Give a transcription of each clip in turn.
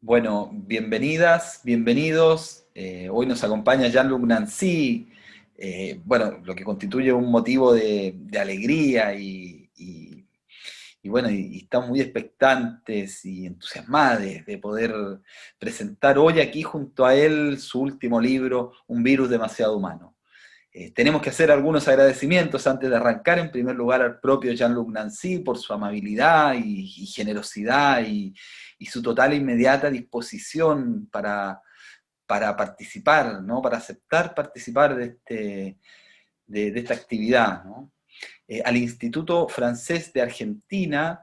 Bueno, bienvenidas, bienvenidos. Hoy nos acompaña Jean-Luc Nancy, bueno, lo que constituye un motivo de alegría y bueno, y estamos muy expectantes y entusiasmados de poder presentar hoy aquí junto a él su último libro, Un virus demasiado humano. Tenemos que hacer algunos agradecimientos antes de arrancar. En primer lugar, al propio Jean-Luc Nancy por su amabilidad y generosidad y su total e inmediata disposición para participar, ¿no? Para aceptar participar de esta actividad, ¿no? Al Instituto Francés de Argentina,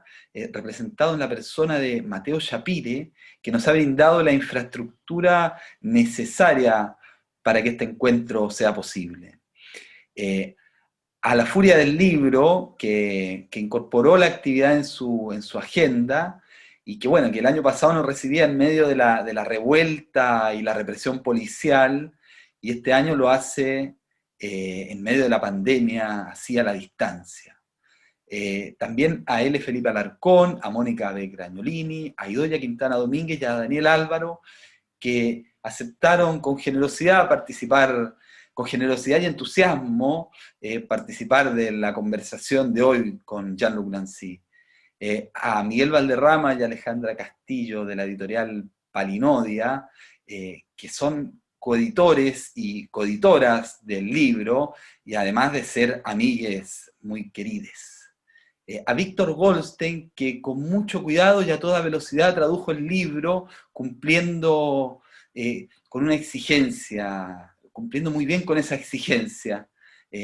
representado en la persona de Mateo Shapire, que nos ha brindado la infraestructura necesaria para que este encuentro sea posible. Eh, a la Furia del Libro, que incorporó la actividad en su agenda, y que bueno, que el año pasado nos recibía en medio de la revuelta y la represión policial, y este año lo hace en medio de la pandemia, así a la distancia. También a L. Felipe Alarcón, a Mónica B. Gragnolini, a Idoia Quintana Domínguez y a Daniel Álvaro, que aceptaron con generosidad participar, con generosidad y entusiasmo, participar de la conversación de hoy con Jean-Luc Nancy. A Miguel Valderrama y Alejandra Castillo de la editorial Palinodia, que son coeditores y coeditoras del libro, y además de ser amigues muy querides. A Víctor Goldstein, que con mucho cuidado y a toda velocidad tradujo el libro, cumpliendo con una exigencia, cumpliendo muy bien con esa exigencia.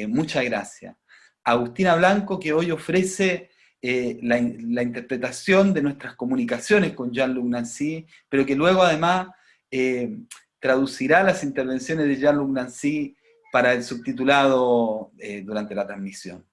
Muchas gracias. A Agustina Blanco, que hoy ofrece la interpretación de nuestras comunicaciones con Jean-Luc Nancy, pero que luego además traducirá las intervenciones de Jean-Luc Nancy para el subtitulado durante la transmisión.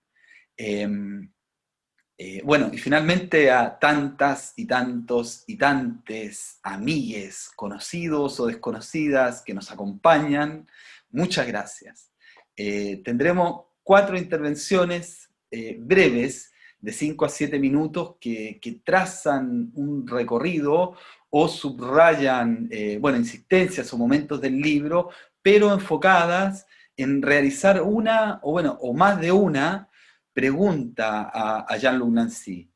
Bueno, y finalmente a tantas y tantos y tantes amigues, conocidos o desconocidas que nos acompañan, muchas gracias. Tendremos 4 intervenciones breves de 5 a 7 minutos que trazan un recorrido o subrayan, bueno, insistencias o momentos del libro, pero enfocadas en realizar una, o bueno, o más de una, pregunta a Jean-Luc Nancy.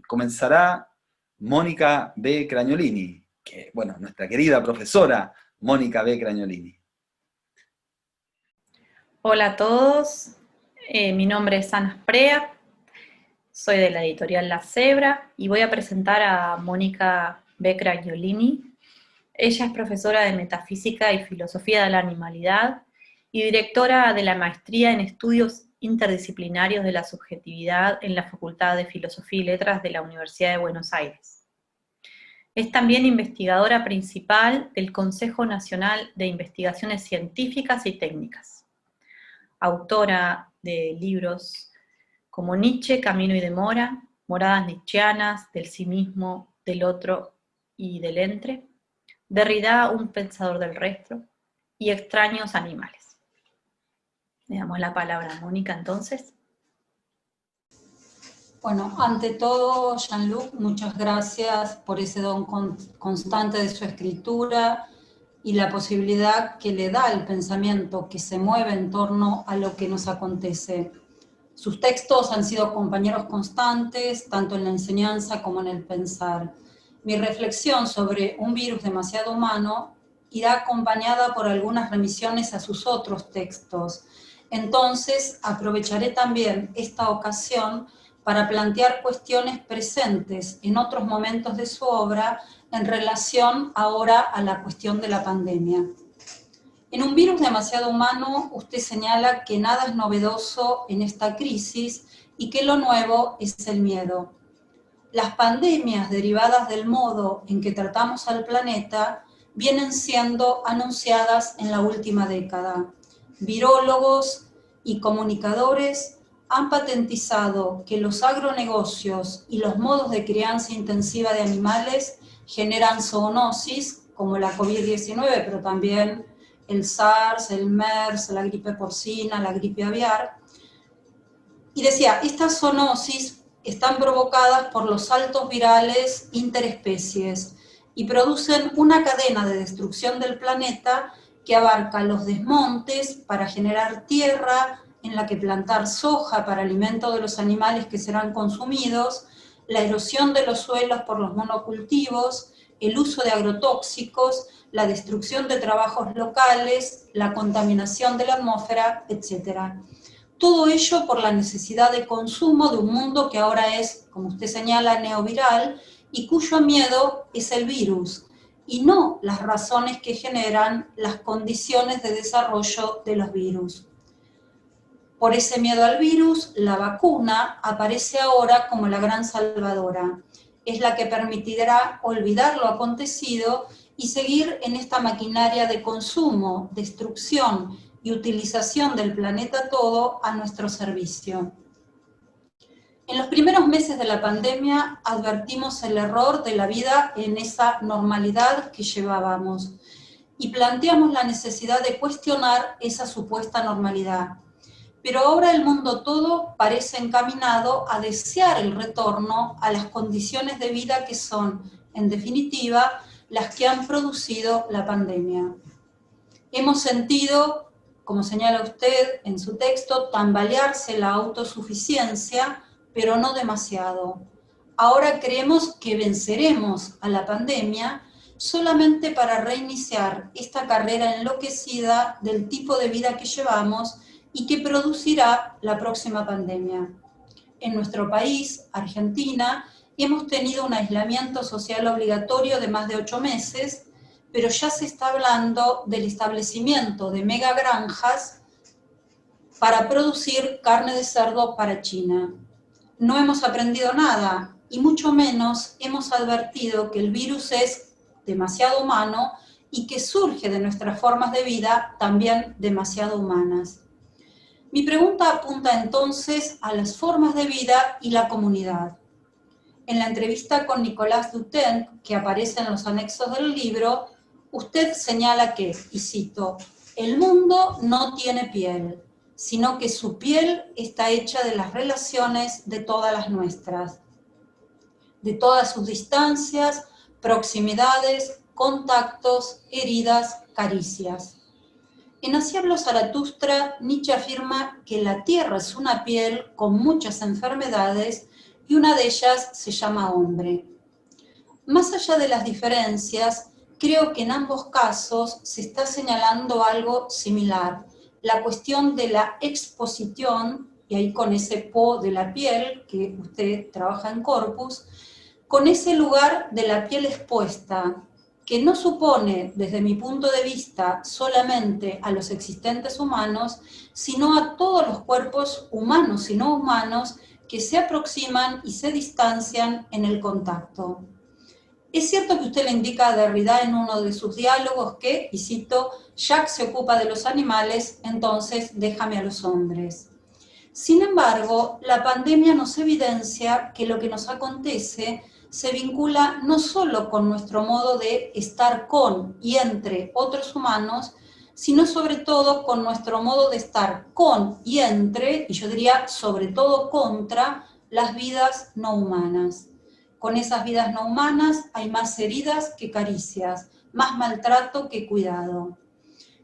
Comenzará Mónica B. Cragnolini, que, bueno, nuestra querida profesora Mónica B. Cragnolini. Hola a todos, mi nombre es Ana Sprea, soy de la editorial La Cebra y voy a presentar a Mónica B. Cragnolini. Ella es profesora de Metafísica y Filosofía de la Animalidad y directora de la Maestría en Estudios Interdisciplinarios de la Subjetividad en la Facultad de Filosofía y Letras de la Universidad de Buenos Aires. Es también investigadora principal del Consejo Nacional de Investigaciones Científicas y Técnicas. Autora de libros como Nietzsche, Camino y Demora, Moradas Nietzscheanas, Del sí mismo, del otro y del entre, Derrida, un pensador del resto, y Extraños animales. Le damos la palabra a Mónica entonces. Bueno, ante todo, Jean-Luc, muchas gracias por ese don constante de su escritura y la posibilidad que le da el pensamiento que se mueve en torno a lo que nos acontece. Sus textos han sido compañeros constantes, tanto en la enseñanza como en el pensar. Mi reflexión sobre un virus demasiado humano irá acompañada por algunas remisiones a sus otros textos. Entonces, aprovecharé también esta ocasión para plantear cuestiones presentes en otros momentos de su obra en relación ahora a la cuestión de la pandemia. En un virus demasiado humano, usted señala que nada es novedoso en esta crisis y que lo nuevo es el miedo. Las pandemias derivadas del modo en que tratamos al planeta vienen siendo anunciadas en la última década. Virólogos y comunicadores han patentizado que los agronegocios y los modos de crianza intensiva de animales generan zoonosis, como la COVID-19, pero también el SARS, el MERS, la gripe porcina, la gripe aviar. Y decía, estas zoonosis están provocadas por los saltos virales interespecies y producen una cadena de destrucción del planeta que abarca los desmontes para generar tierra en la que plantar soja para alimento de los animales que serán consumidos, la erosión de los suelos por los monocultivos, el uso de agrotóxicos, la destrucción de trabajos locales, la contaminación de la atmósfera, etc. Todo ello por la necesidad de consumo de un mundo que ahora es, como usted señala, neoviral, y cuyo miedo es el virus, y no las razones que generan las condiciones de desarrollo de los virus. Por ese miedo al virus, la vacuna aparece ahora como la gran salvadora. Es la que permitirá olvidar lo acontecido y seguir en esta maquinaria de consumo, destrucción y utilización del planeta todo a nuestro servicio. En los primeros meses de la pandemia advertimos el error de la vida en esa normalidad que llevábamos y planteamos la necesidad de cuestionar esa supuesta normalidad. Pero ahora el mundo todo parece encaminado a desear el retorno a las condiciones de vida que son, en definitiva, las que han producido la pandemia. Hemos sentido, como señala usted en su texto, tambalearse la autosuficiencia, pero no demasiado. Ahora creemos que venceremos a la pandemia solamente para reiniciar esta carrera enloquecida del tipo de vida que llevamos y que producirá la próxima pandemia. En nuestro país, Argentina, hemos tenido un aislamiento social obligatorio de más de 8 meses, pero ya se está hablando del establecimiento de megagranjas para producir carne de cerdo para China. No hemos aprendido nada, y mucho menos hemos advertido que el virus es demasiado humano y que surge de nuestras formas de vida también demasiado humanas. Mi pregunta apunta entonces a las formas de vida y la comunidad. En la entrevista con Nicolas Dutent, que aparece en los anexos del libro, usted señala que, y cito, el mundo no tiene piel, sino que su piel está hecha de las relaciones de todas las nuestras, de todas sus distancias, proximidades, contactos, heridas, caricias. En Así habló Zaratustra, Nietzsche afirma que la tierra es una piel con muchas enfermedades y una de ellas se llama hombre. Más allá de las diferencias, creo que en ambos casos se está señalando algo similar, la cuestión de la exposición, y ahí con ese po de la piel, que usted trabaja en Corpus, con ese lugar de la piel expuesta, que no supone, desde mi punto de vista, solamente a los existentes humanos, sino a todos los cuerpos humanos y no humanos que se aproximan y se distancian en el contacto. Es cierto que usted le indica a Derrida en uno de sus diálogos que, y cito, Jacques se ocupa de los animales, entonces déjame a los hombres. Sin embargo, la pandemia nos evidencia que lo que nos acontece se vincula no solo con nuestro modo de estar con y entre otros humanos, sino sobre todo con nuestro modo de estar con y entre, y yo diría sobre todo contra, las vidas no humanas. Con esas vidas no humanas hay más heridas que caricias, más maltrato que cuidado.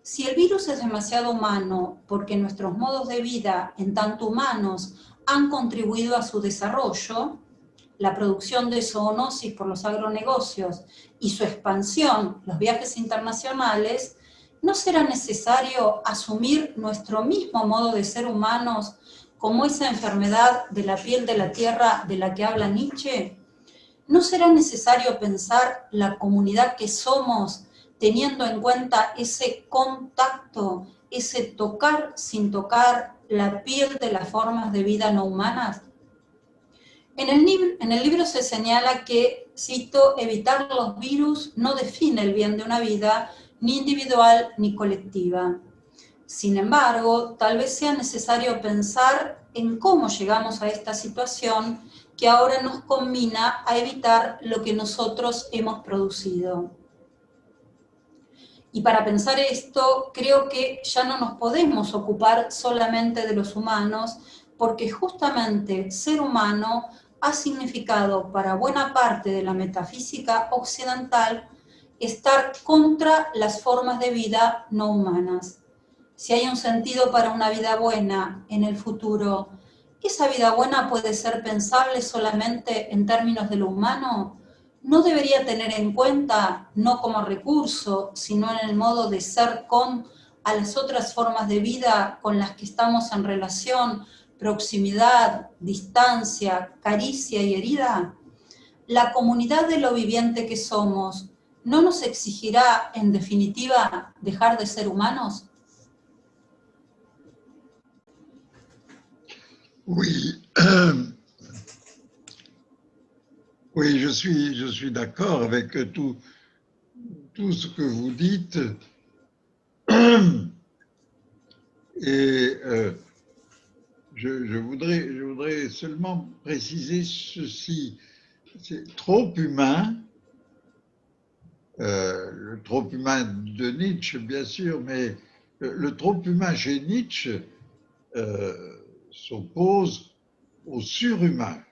Si el virus es demasiado humano porque nuestros modos de vida, en tanto humanos, han contribuido a su desarrollo, la producción de zoonosis por los agronegocios y su expansión, los viajes internacionales, ¿no será necesario asumir nuestro mismo modo de ser humanos como esa enfermedad de la piel de la tierra de la que habla Nietzsche? ¿No será necesario pensar la comunidad que somos teniendo en cuenta ese contacto, ese tocar sin tocar la piel de las formas de vida no humanas? En el libro se señala que, cito, evitar los virus no define el bien de una vida, ni individual ni colectiva. Sin embargo, tal vez sea necesario pensar en cómo llegamos a esta situación que ahora nos conmina a evitar lo que nosotros hemos producido. Y para pensar esto, creo que ya no nos podemos ocupar solamente de los humanos, porque justamente ser humano ha significado para buena parte de la metafísica occidental estar contra las formas de vida no humanas. Si hay un sentido para una vida buena en el futuro, ¿esa vida buena puede ser pensable solamente en términos de lo humano? ¿No debería tener en cuenta, no como recurso, sino en el modo de ser con a las otras formas de vida con las que estamos en relación, proximidad, distancia, caricia y herida? La comunidad de lo viviente que somos, ¿no nos exigirá, en definitiva, dejar de ser humanos? Oui, oui, je suis d'accord avec tout ce que vous dites. Et je voudrais seulement préciser ceci. C'est trop humain, le trop humain de Nietzsche, bien sûr, mais le trop humain chez Nietzsche s'oppose au surhumain.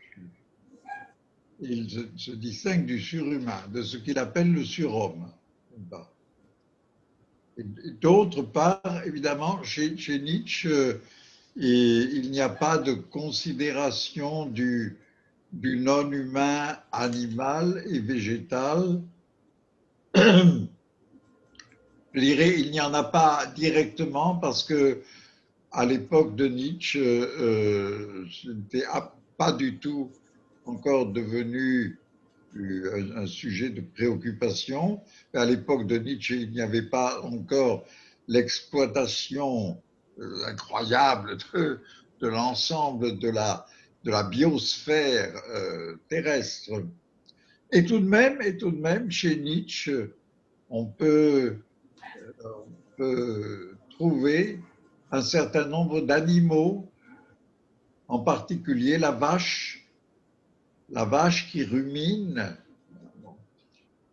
Il se distingue du surhumain, de ce qu'il appelle le surhomme. D'autre part, évidemment, chez Nietzsche, il n'y a pas de considération du non-humain animal et végétal. Je dirais, il n'y en a pas directement parce que à l'époque de Nietzsche, ce n'était pas du tout encore devenu un sujet de préoccupation. À l'époque de Nietzsche, il n'y avait pas encore l'exploitation incroyable de l'ensemble de la biosphère terrestre. Et tout de même, chez Nietzsche, on peut trouver un certain nombre d'animaux, en particulier la vache qui rumine,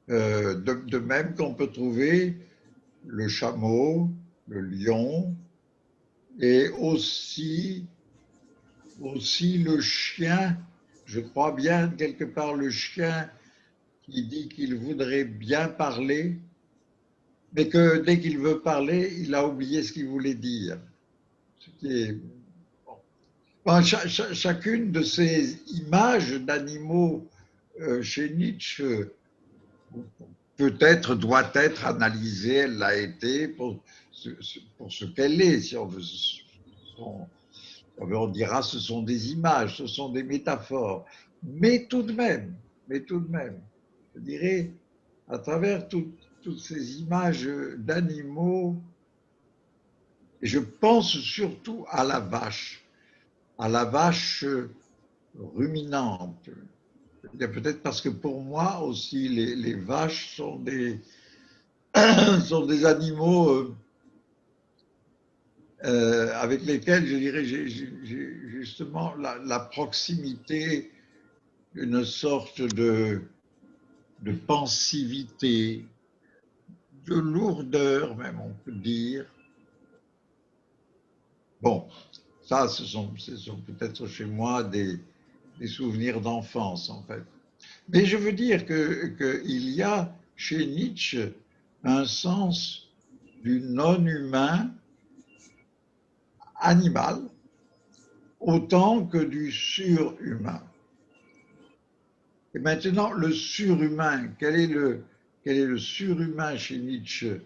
de même qu'on peut trouver le chameau, le lion, et aussi le chien, je crois bien quelque part le chien qui dit qu'il voudrait bien parler, mais que dès qu'il veut parler, il a oublié ce qu'il voulait dire. Ce qui est bon. Chacune de ces images d'animaux chez Nietzsche peut-être doit être analysée, elle l'a été pour ce qu'elle est. Si on veut, on dira ce sont des images, ce sont des métaphores. Mais tout de même, je dirais, à travers toutes ces images d'animaux, et je pense surtout à la vache ruminante. Peut-être parce que pour moi aussi, les vaches sont des animaux avec lesquels, je dirais, j'ai justement la proximité, une sorte de pensivité, de lourdeur même, on peut dire. Bon, ça, ce sont peut-être chez moi des souvenirs d'enfance, en fait. Mais je veux dire qu'il y a chez Nietzsche un sens du non-humain animal autant que du surhumain. Et maintenant, le surhumain, quel est le surhumain chez Nietzsche?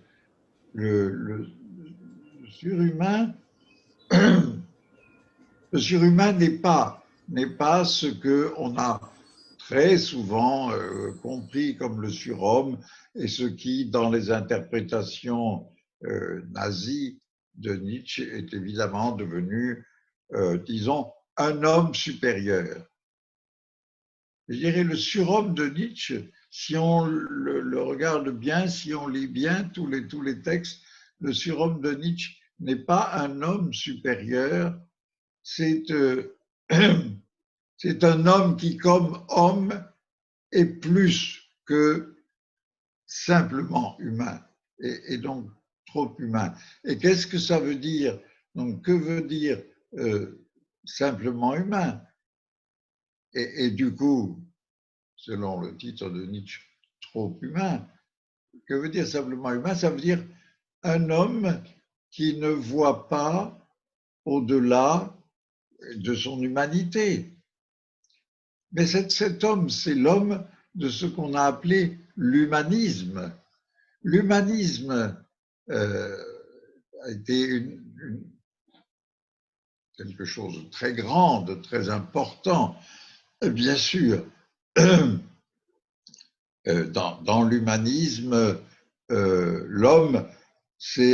Le surhumain, le surhumain n'est pas ce qu'on a très souvent compris comme le surhomme et ce qui, dans les interprétations nazies de Nietzsche, est évidemment devenu, disons, un homme supérieur. Je dirais le surhomme de Nietzsche, si on le regarde bien, si on lit bien tous les textes, le surhomme de Nietzsche n'est pas un homme supérieur, c'est un homme qui, comme homme, est plus que simplement humain, et donc trop humain. Et qu'est-ce que ça veut dire? Donc, que veut dire simplement humain? et du coup, selon le titre de Nietzsche, trop humain. Que veut dire simplement humain? Ça veut dire un homme qui ne voit pas au-delà de son humanité. Mais cet homme, c'est l'homme de ce qu'on a appelé l'humanisme. L'humanisme a été quelque chose de très grand, de très important. Bien sûr, dans l'humanisme, l'homme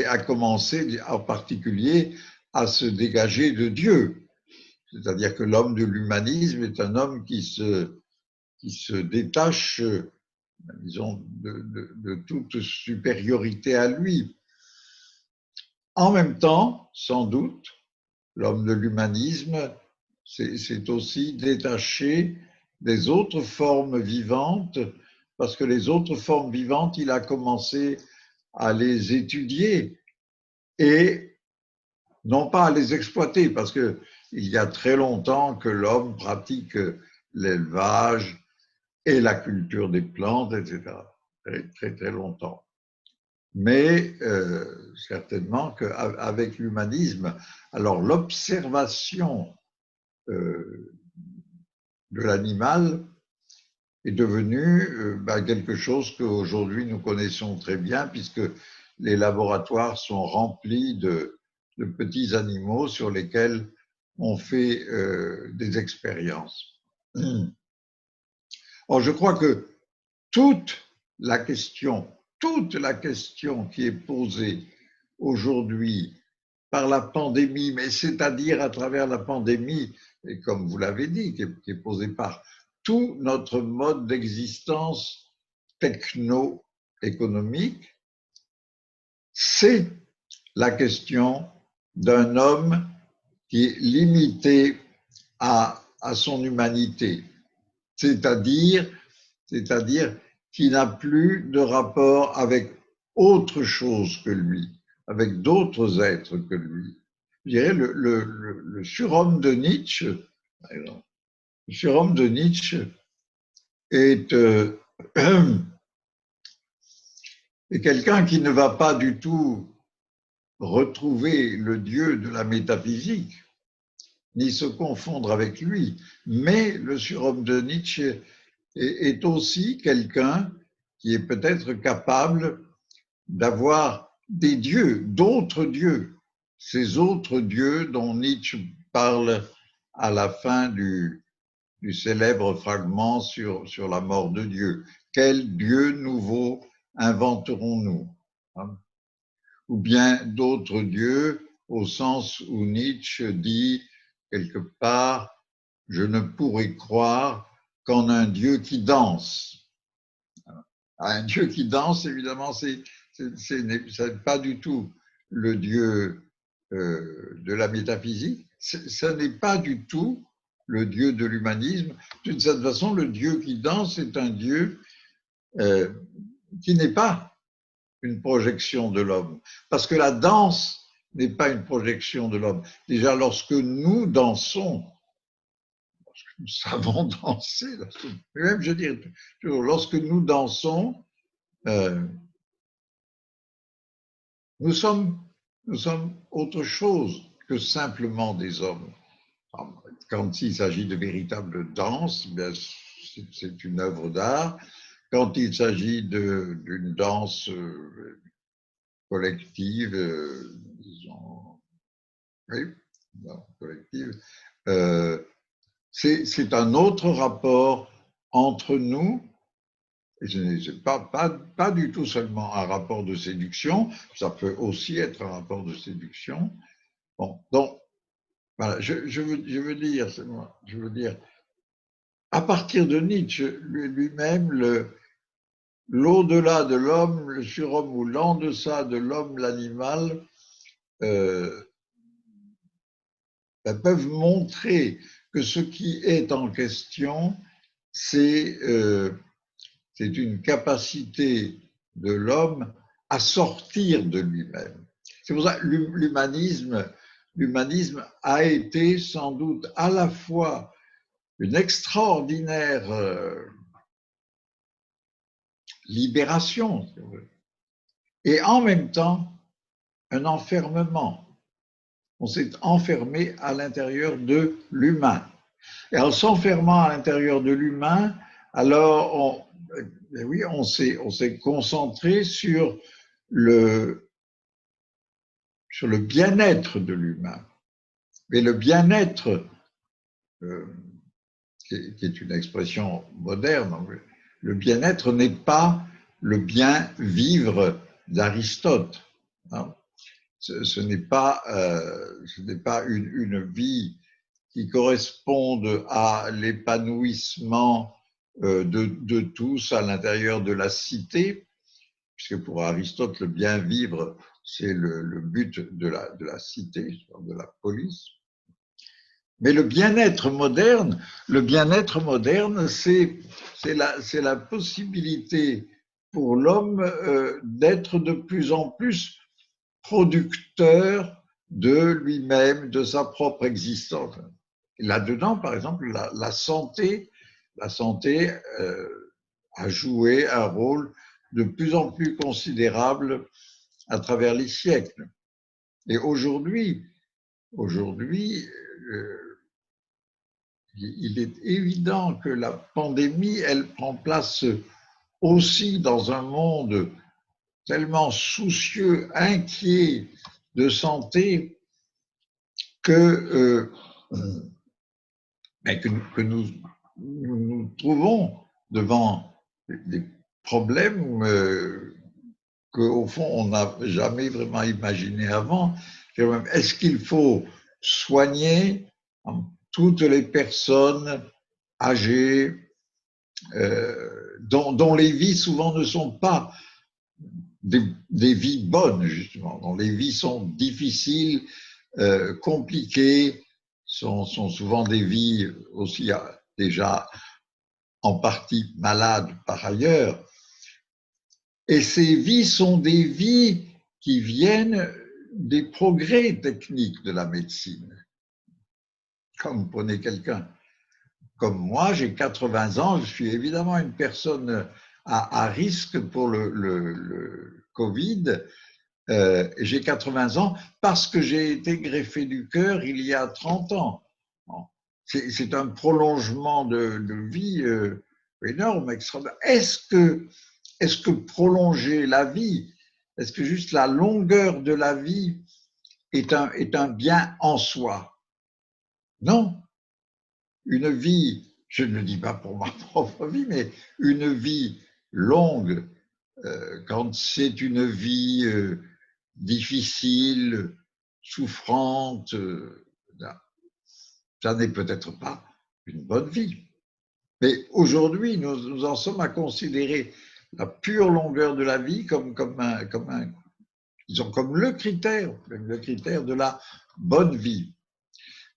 a commencé en particulier à se dégager de Dieu. C'est-à-dire que l'homme de l'humanisme est un homme qui se détache, disons, de toute supériorité à lui. En même temps, sans doute, l'homme de l'humanisme s'est aussi détaché des autres formes vivantes, parce que les autres formes vivantes, il a commencé à les étudier et non pas à les exploiter, parce qu'il y a très longtemps que l'homme pratique l'élevage et la culture des plantes, etc. Très, très, très longtemps. Mais certainement qu'avec l'humanisme, alors l'observation de l'animal est devenue quelque chose qu'aujourd'hui nous connaissons très bien, puisque les laboratoires sont remplis de petits animaux sur lesquels on fait des expériences. Or, je crois que toute la question qui est posée aujourd'hui par la pandémie, mais c'est-à-dire à travers la pandémie, et comme vous l'avez dit, qui est posée par tout notre mode d'existence techno-économique, c'est la question d'un homme qui est limité à son humanité, c'est-à-dire qui n'a plus de rapport avec autre chose que lui, avec d'autres êtres que lui. Je dirais le surhomme de Nietzsche, par exemple, le surhomme de Nietzsche est quelqu'un qui ne va pas du tout retrouver le Dieu de la métaphysique, ni se confondre avec lui, mais le surhomme de Nietzsche est aussi quelqu'un qui est peut-être capable d'avoir des dieux, d'autres dieux, ces autres dieux dont Nietzsche parle à la fin du célèbre fragment sur la mort de Dieu. Quel Dieu nouveau inventerons-nous? Ou bien d'autres dieux, au sens où Nietzsche dit quelque part, je ne pourrais croire qu'en un Dieu qui danse. Un Dieu qui danse, évidemment, ce n'est pas du tout le Dieu de la métaphysique, ce n'est pas du tout le Dieu de l'humanisme. De cette façon, le Dieu qui danse est un Dieu qui n'est pas une projection de l'homme, parce que la danse n'est pas une projection de l'homme. Déjà, lorsque nous dansons, nous savons danser, même je dirais toujours, lorsque nous dansons, nous sommes autre chose que simplement des hommes. Quand il s'agit de véritable danse, c'est une œuvre d'art. Quand il s'agit d'une danse collective, disons, oui, collective, c'est un autre rapport entre nous, et ce n'est pas du tout seulement un rapport de séduction, ça peut aussi être un rapport de séduction. Bon, donc, voilà, je veux dire, à partir de Nietzsche lui-même, l'au-delà de l'homme, le surhomme ou l'en-deçà de l'homme, l'animal, peuvent montrer que ce qui est en question, c'est une capacité de l'homme à sortir de lui-même. C'est pour ça que l'humanisme a été sans doute à la fois une extraordinaire libération, si on veut, et en même temps un enfermement. On s'est enfermé à l'intérieur de l'humain. Et en s'enfermant à l'intérieur de l'humain, alors on s'est concentré sur le bien-être de l'humain. Mais le bien-être, qui est une expression moderne, le bien-être n'est pas le bien-vivre d'Aristote. Hein. Ce n'est pas une vie qui corresponde à l'épanouissement de tous à l'intérieur de la cité, puisque pour Aristote, le bien-vivre, c'est le but de la cité, de la police. Mais le bien-être moderne, c'est la possibilité pour l'homme d'être de plus en plus producteur de lui-même, de sa propre existence. Là-dedans, par exemple, la santé a joué un rôle de plus en plus considérable à travers les siècles. Et aujourd'hui, il est évident que la pandémie, elle prend place aussi dans un monde tellement soucieux, inquiet de santé que nous trouvons devant des problèmes qu'au fond on n'a jamais vraiment imaginé avant. Est-ce qu'il faut soigner toutes les personnes âgées dont les vies souvent ne sont pas des vies bonnes, justement, dont les vies sont difficiles, compliquées, sont souvent des vies aussi déjà en partie malades par ailleurs. Et ces vies sont des vies qui viennent des progrès techniques de la médecine. Comme prenez quelqu'un comme moi, j'ai 80 ans, je suis évidemment une personne à risque pour le Covid. J'ai 80 ans parce que j'ai été greffé du cœur il y a 30 ans. C'est un prolongement de vie énorme, extraordinaire. Est-ce que prolonger la vie, est-ce que juste la longueur de la vie est un bien en soi? Non. Une vie, je ne le dis pas pour ma propre vie, mais une vie longue, quand c'est une vie difficile, souffrante, ça n'est peut-être pas une bonne vie. Mais aujourd'hui, nous en sommes à considérer la pure longueur de la vie comme le critère de la bonne vie.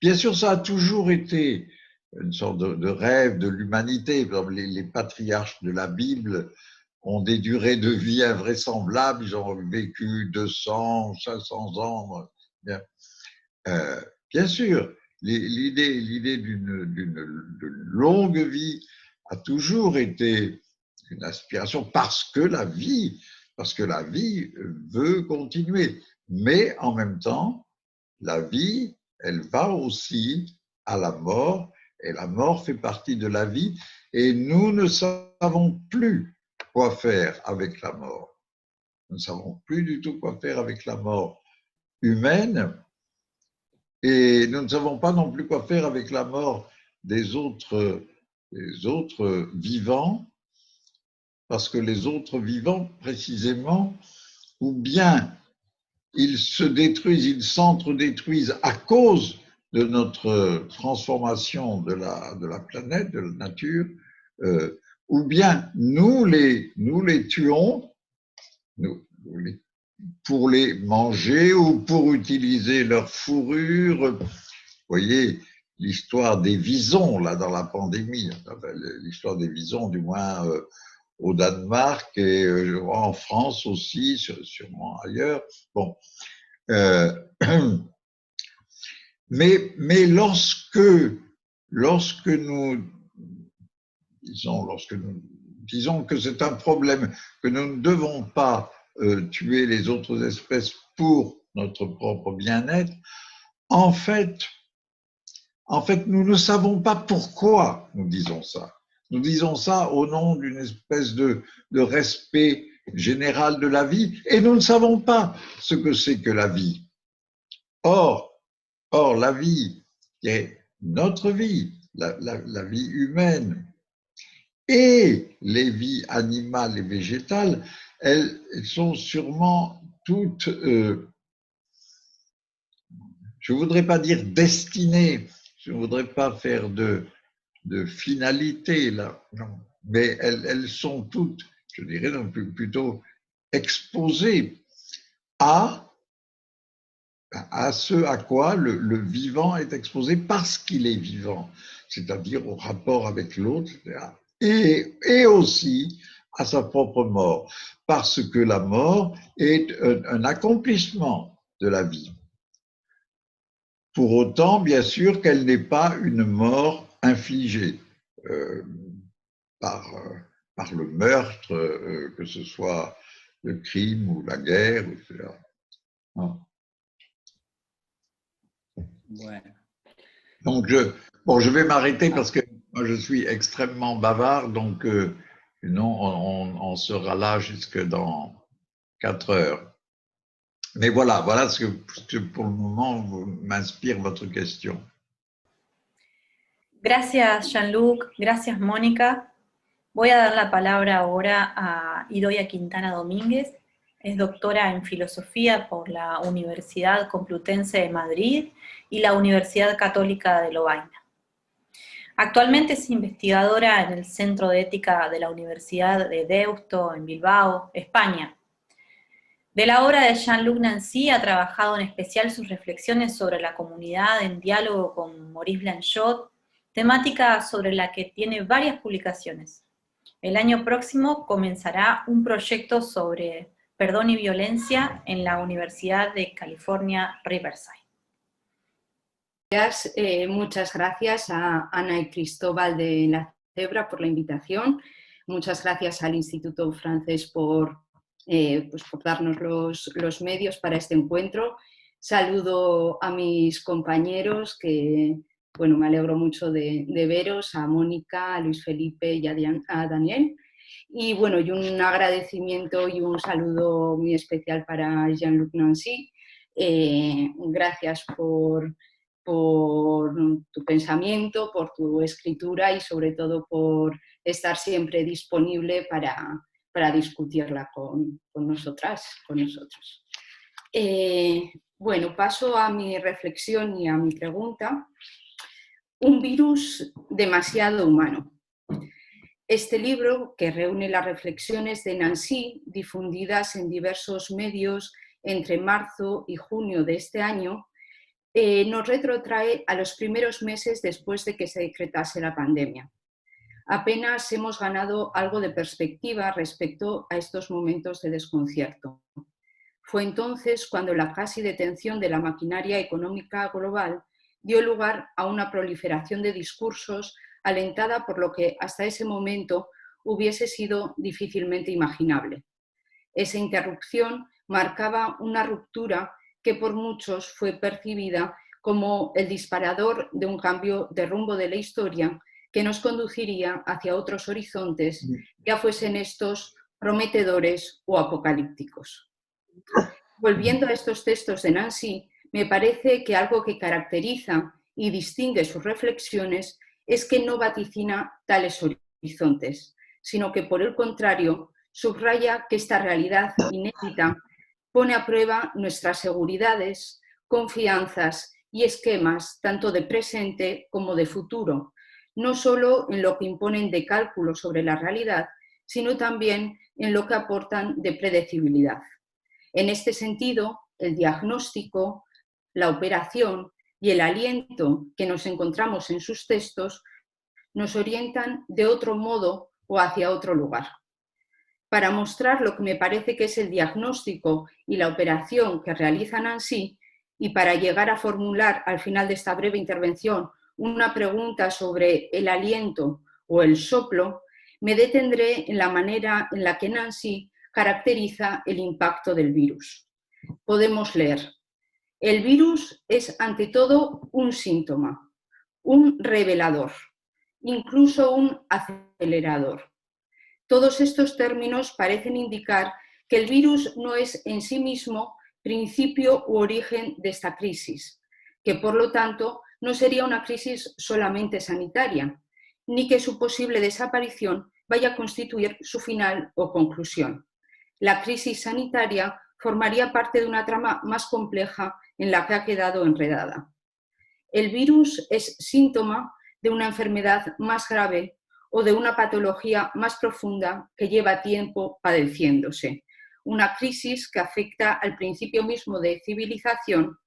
Bien sûr, ça a toujours été une sorte de rêve de l'humanité. Les patriarches de la Bible ont des durées de vie invraisemblables, ils ont vécu 200, 500 ans. Bien sûr, l'idée d'une longue vie a toujours été une aspiration parce que la vie veut continuer. Mais en même temps, la vie, elle va aussi à la mort, et la mort fait partie de la vie, et nous ne savons plus quoi faire avec la mort. Nous ne savons plus du tout quoi faire avec la mort humaine, et nous ne savons pas non plus quoi faire avec la mort des autres vivants, parce que les autres vivants, précisément, ou bien ils se détruisent, ils s'entre-détruisent à cause de notre transformation de la planète, de la nature, ou bien nous les tuons pour les manger ou pour utiliser leur fourrure. Vous voyez l'histoire des visons, là, dans la pandémie, l'histoire des visons, du moins au Danemark et en France aussi, sûrement ailleurs. Bon. Mais lorsque lorsque nous disons que c'est un problème, que nous ne devons pas tuer les autres espèces pour notre propre bien-être, en fait, nous ne savons pas pourquoi nous disons ça. Nous disons ça au nom d'une espèce de respect général de la vie, et nous ne savons pas ce que c'est que la vie. Or, la vie, qui est notre vie, la vie humaine, et les vies animales et végétales, elles sont sûrement toutes, je ne voudrais pas dire destinées, je ne voudrais pas faire de finalité là, non. Mais elles sont toutes, je dirais donc plutôt exposées à ce à quoi le vivant est exposé parce qu'il est vivant, c'est-à-dire au rapport avec l'autre, et aussi à sa propre mort, parce que la mort est un accomplissement de la vie. Pour autant, bien sûr, qu'elle n'est pas une mort infligée par le meurtre, que ce soit le crime ou la guerre, etc. Non. Bueno. Donc, je vais m'arrêter parce que moi, je suis extrêmement bavard, donc non, on sera là jusque dans 4 heures. Mais voilà ce que pour le moment m'inspire votre question. Gracias, Jean-Luc. Gracias, Mónica. Voy a dar la palabra ahora a Idoia Quintana Domínguez. Es doctora en Filosofía por la Universidad Complutense de Madrid y la Universidad Católica de Lovaina. Actualmente es investigadora en el Centro de Ética de la Universidad de Deusto, en Bilbao, España. De la obra de Jean-Luc Nancy ha trabajado en especial sus reflexiones sobre la comunidad en diálogo con Maurice Blanchot, temática sobre la que tiene varias publicaciones. El año próximo comenzará un proyecto sobre perdón y violencia en la Universidad de California, Riverside. Muchas gracias a Ana y Cristóbal de La Cebra por la invitación. Muchas gracias al Instituto Francés por darnos los medios para este encuentro. Saludo a mis compañeros que, bueno, me alegro mucho de veros, a Mónica, a Luis Felipe y a Daniel. Y bueno, y un agradecimiento y un saludo muy especial para Jean-Luc Nancy. Gracias por tu pensamiento, por tu escritura y sobre todo por estar siempre disponible para discutirla con nosotras, con nosotros. Bueno, paso a mi reflexión y a mi pregunta. Un virus demasiado humano. Este libro, que reúne las reflexiones de Nancy, difundidas en diversos medios entre marzo y junio de este año, nos retrotrae a los primeros meses después de que se decretase la pandemia. Apenas hemos ganado algo de perspectiva respecto a estos momentos de desconcierto. Fue entonces cuando la casi detención de la maquinaria económica global dio lugar a una proliferación de discursos alentada por lo que hasta ese momento hubiese sido difícilmente imaginable. Esa interrupción marcaba una ruptura que por muchos fue percibida como el disparador de un cambio de rumbo de la historia que nos conduciría hacia otros horizontes, ya fuesen estos prometedores o apocalípticos. Volviendo a estos textos de Nancy, me parece que algo que caracteriza y distingue sus reflexiones es que no vaticina tales horizontes, sino que por el contrario subraya que esta realidad inédita pone a prueba nuestras seguridades, confianzas y esquemas tanto de presente como de futuro, no solo en lo que imponen de cálculo sobre la realidad, sino también en lo que aportan de predecibilidad. En este sentido, el diagnóstico, la operación y el aliento que nos encontramos en sus textos nos orientan de otro modo o hacia otro lugar. Para mostrar lo que me parece que es el diagnóstico y la operación que realiza Nancy, y para llegar a formular al final de esta breve intervención una pregunta sobre el aliento o el soplo, me detendré en la manera en la que Nancy caracteriza el impacto del virus. Podemos leer: el virus es ante todo un síntoma, un revelador, incluso un acelerador. Todos estos términos parecen indicar que el virus no es en sí mismo principio u origen de esta crisis, que por lo tanto no sería una crisis solamente sanitaria, ni que su posible desaparición vaya a constituir su final o conclusión. La crisis sanitaria formaría parte de una trama más compleja en la que ha quedado enredada. El virus es síntoma de una enfermedad más grave o de una patología más profunda que lleva tiempo padeciéndose. Una crisis que afecta al principio mismo de civilización,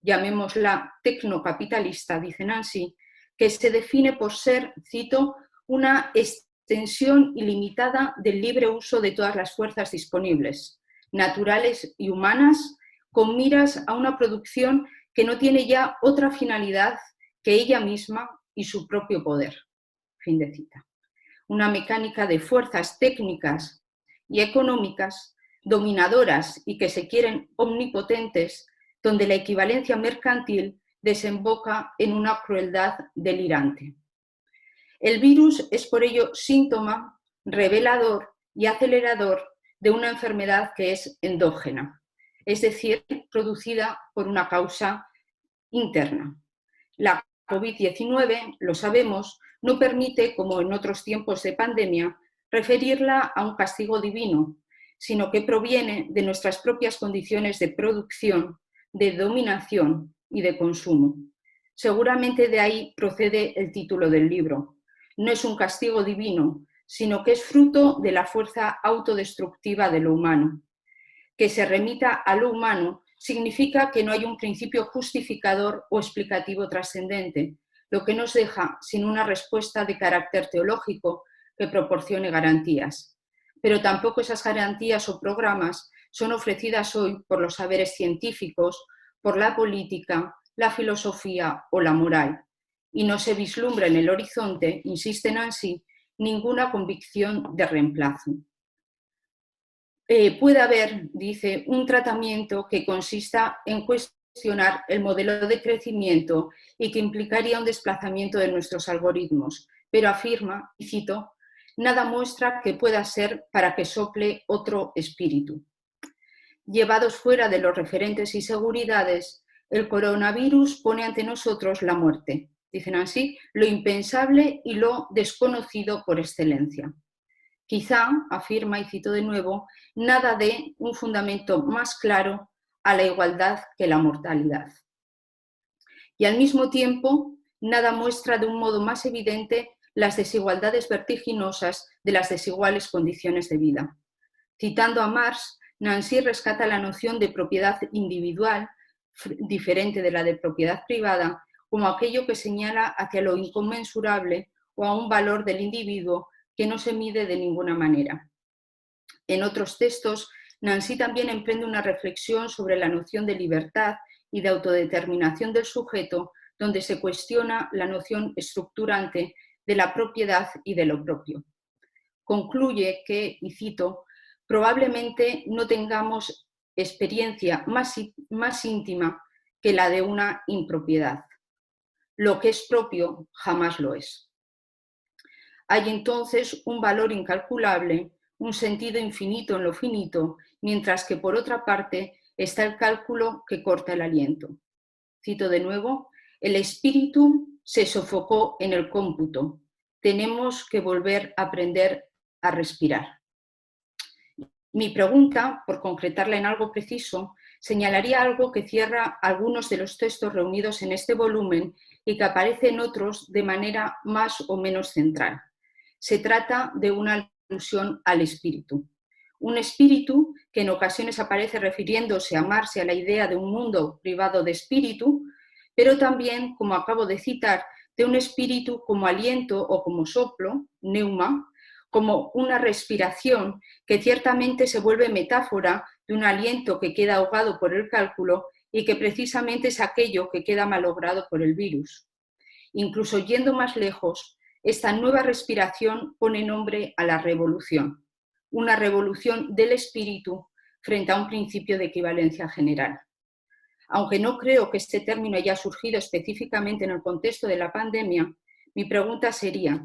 llamémosla tecnocapitalista, dice Nancy, que se define por ser, cito, una extensión ilimitada del libre uso de todas las fuerzas disponibles, naturales y humanas, con miras a una producción que no tiene ya otra finalidad que ella misma y su propio poder. Fin de cita. Una mecánica de fuerzas técnicas y económicas dominadoras y que se quieren omnipotentes, donde la equivalencia mercantil desemboca en una crueldad delirante. El virus es por ello síntoma, revelador y acelerador de una enfermedad que es endógena, es decir, producida por una causa interna. La COVID-19, lo sabemos, no permite, como en otros tiempos de pandemia, referirla a un castigo divino, sino que proviene de nuestras propias condiciones de producción, de dominación y de consumo. Seguramente de ahí procede el título del libro. No es un castigo divino, sino que es fruto de la fuerza autodestructiva de lo humano. Que se remita a lo humano significa que no hay un principio justificador o explicativo trascendente, lo que nos deja sin una respuesta de carácter teológico que proporcione garantías. Pero tampoco esas garantías o programas son ofrecidas hoy por los saberes científicos, por la política, la filosofía o la moral. Y no se vislumbra en el horizonte, insiste Nancy, ninguna convicción de reemplazo. Puede haber, dice, un tratamiento que consista en cuestionar el modelo de crecimiento y que implicaría un desplazamiento de nuestros algoritmos, pero afirma, y cito, nada muestra que pueda ser para que sople otro espíritu. Llevados fuera de los referentes y seguridades, el coronavirus pone ante nosotros la muerte, dicen así, lo impensable y lo desconocido por excelencia. Quizá, afirma y cito de nuevo, nada dé un fundamento más claro a la igualdad que la mortalidad. Y al mismo tiempo, nada muestra de un modo más evidente las desigualdades vertiginosas de las desiguales condiciones de vida. Citando a Marx, Nancy rescata la noción de propiedad individual, diferente de la de propiedad privada, como aquello que señala hacia lo inconmensurable o a un valor del individuo que no se mide de ninguna manera. En otros textos, Nancy también emprende una reflexión sobre la noción de libertad y de autodeterminación del sujeto, donde se cuestiona la noción estructurante de la propiedad y de lo propio. Concluye que, y cito, probablemente no tengamos experiencia más íntima que la de una impropiedad. Lo que es propio jamás lo es. Hay entonces un valor incalculable, un sentido infinito en lo finito, mientras que por otra parte está el cálculo que corta el aliento. Cito de nuevo, el espíritu se sofocó en el cómputo. Tenemos que volver a aprender a respirar. Mi pregunta, por concretarla en algo preciso, señalaría algo que cierra algunos de los textos reunidos en este volumen y que aparece en otros de manera más o menos central. Se trata de una alusión al espíritu. Un espíritu que en ocasiones aparece refiriéndose a Marx y a la idea de un mundo privado de espíritu, pero también, como acabo de citar, de un espíritu como aliento o como soplo, neuma, como una respiración que ciertamente se vuelve metáfora de un aliento que queda ahogado por el cálculo y que precisamente es aquello que queda malogrado por el virus. Incluso yendo más lejos, esta nueva respiración pone nombre a la revolución, una revolución del espíritu frente a un principio de equivalencia general. Aunque no creo que este término haya surgido específicamente en el contexto de la pandemia, mi pregunta sería,